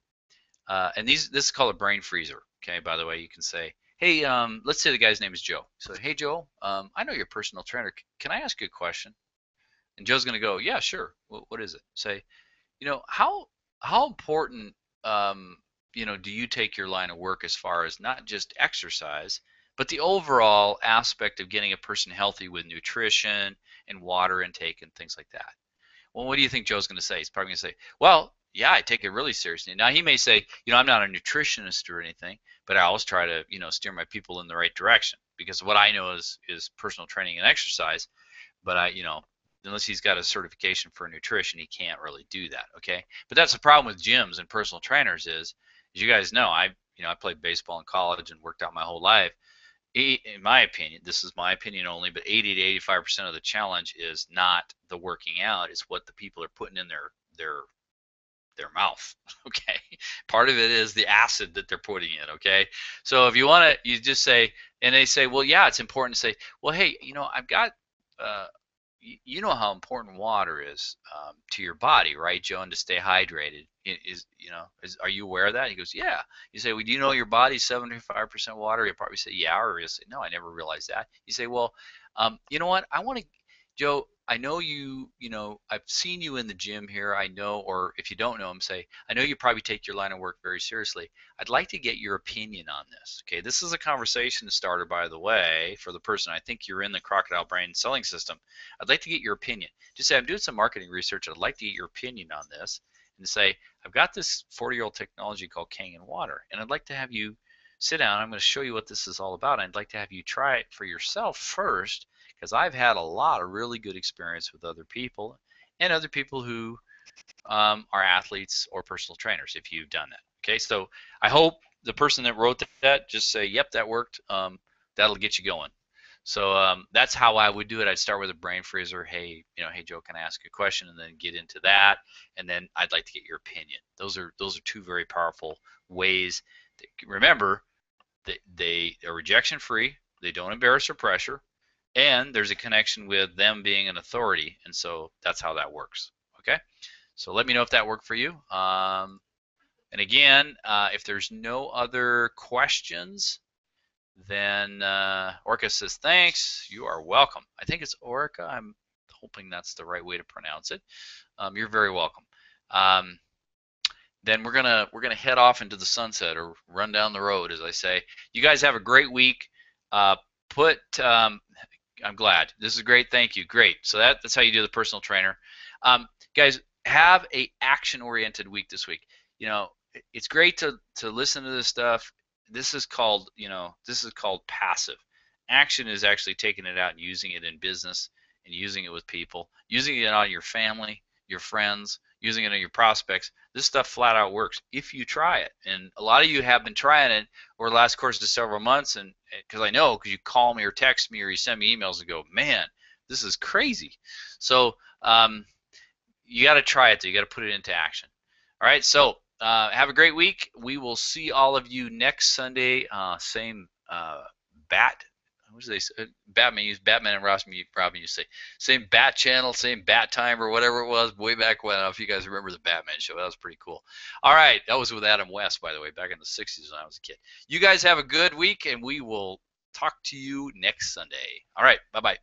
and this is called a brain freezer. Okay, by the way, you can say, hey, let's say the guy's name is Joe. So, hey, Joe, I know you're a personal trainer. Can I ask you a question? And Joe's going to go, yeah, sure. What is it? Say, how important do you take your line of work as far as not just exercise, but the overall aspect of getting a person healthy with nutrition and water intake and things like that? Well, what do you think Joe's going to say? He's probably going to say, well, yeah, I take it really seriously. Now, he may say, I'm not a nutritionist or anything, but I always try to, steer my people in the right direction, because what I know is personal training and exercise, but unless he's got a certification for nutrition, he can't really do that, okay? But that's the problem with gyms and personal trainers is, as you guys know, I played baseball in college and worked out my whole life. In my opinion, this is my opinion only, but 80 to 85% of the challenge is not the working out, it's what the people are putting in their mouth, okay? Part of it is the acid that they're putting in, okay? So if you want to, you just say, and they say, well, yeah, it's important to say, well, hey, I've got, you know how important water is to your body, right, Joe, and to stay hydrated. Are you aware of that? He goes, yeah. You say, well, do you know your body's 75% water? He'll probably say, yeah, or he'll say, no, I never realized that. You say, well, you know what? I want to, Joe, I know I've seen you in the gym here. I know, or if you don't know him, say, I know you probably take your line of work very seriously. I'd like to get your opinion on this. Okay, this is a conversation starter, by the way, for the person. I think you're in the Crocodile Brain selling system. I'd like to get your opinion. Just say, I'm doing some marketing research. I'd like to get your opinion on this. And say, I've got this 40-year-old technology called Kangen Water, and I'd like to have you sit down. I'm going to show you what this is all about. I'd like to have you try it for yourself first, because I've had a lot of really good experience with other people and other people who are athletes or personal trainers, if you've done that. Okay, so I hope the person that wrote that just say, yep, that worked. That'll get you going. So that's how I would do it. I'd start with a brain freezer. Hey, hey, Joe, can I ask you a question? And then get into that. And then I'd like to get your opinion. Those are two very powerful ways. Remember, they are rejection free. They don't embarrass or pressure. And there's a connection with them being an authority, and so that's how that works. Okay, so let me know if that worked for you. And again, if there's no other questions, then Orca says thanks. You are welcome. I think it's Orca. I'm hoping that's the right way to pronounce it. You're very welcome. then we're gonna head off into the sunset or run down the road, as I say. You guys have a great week. Uh, put I'm glad. This is great. Thank you. Great. So that's how you do the personal trainer. Guys, have a action-oriented week this week. You know, it's great to listen to this stuff. This is called, this is called passive. Action is actually taking it out and using it in business and using it with people, using it on your family, your friends, using it on your prospects. This stuff flat out works if you try it. And a lot of you have been trying it over the last course of several months, and because I know, because you call me or text me or you send me emails and go, man, this is crazy. So you got to try it. You got to put it into action. All right. So have a great week. We will see all of you next Sunday. Same bat. What do they say? Batman and Robin used to say same bat channel, same bat time, or whatever it was way back when. I don't know if you guys remember the Batman show. That was pretty cool. All right, that was with Adam West, by the way, back in the 60s when I was a kid. You guys have a good week, and we will talk to you next Sunday. All right, bye-bye.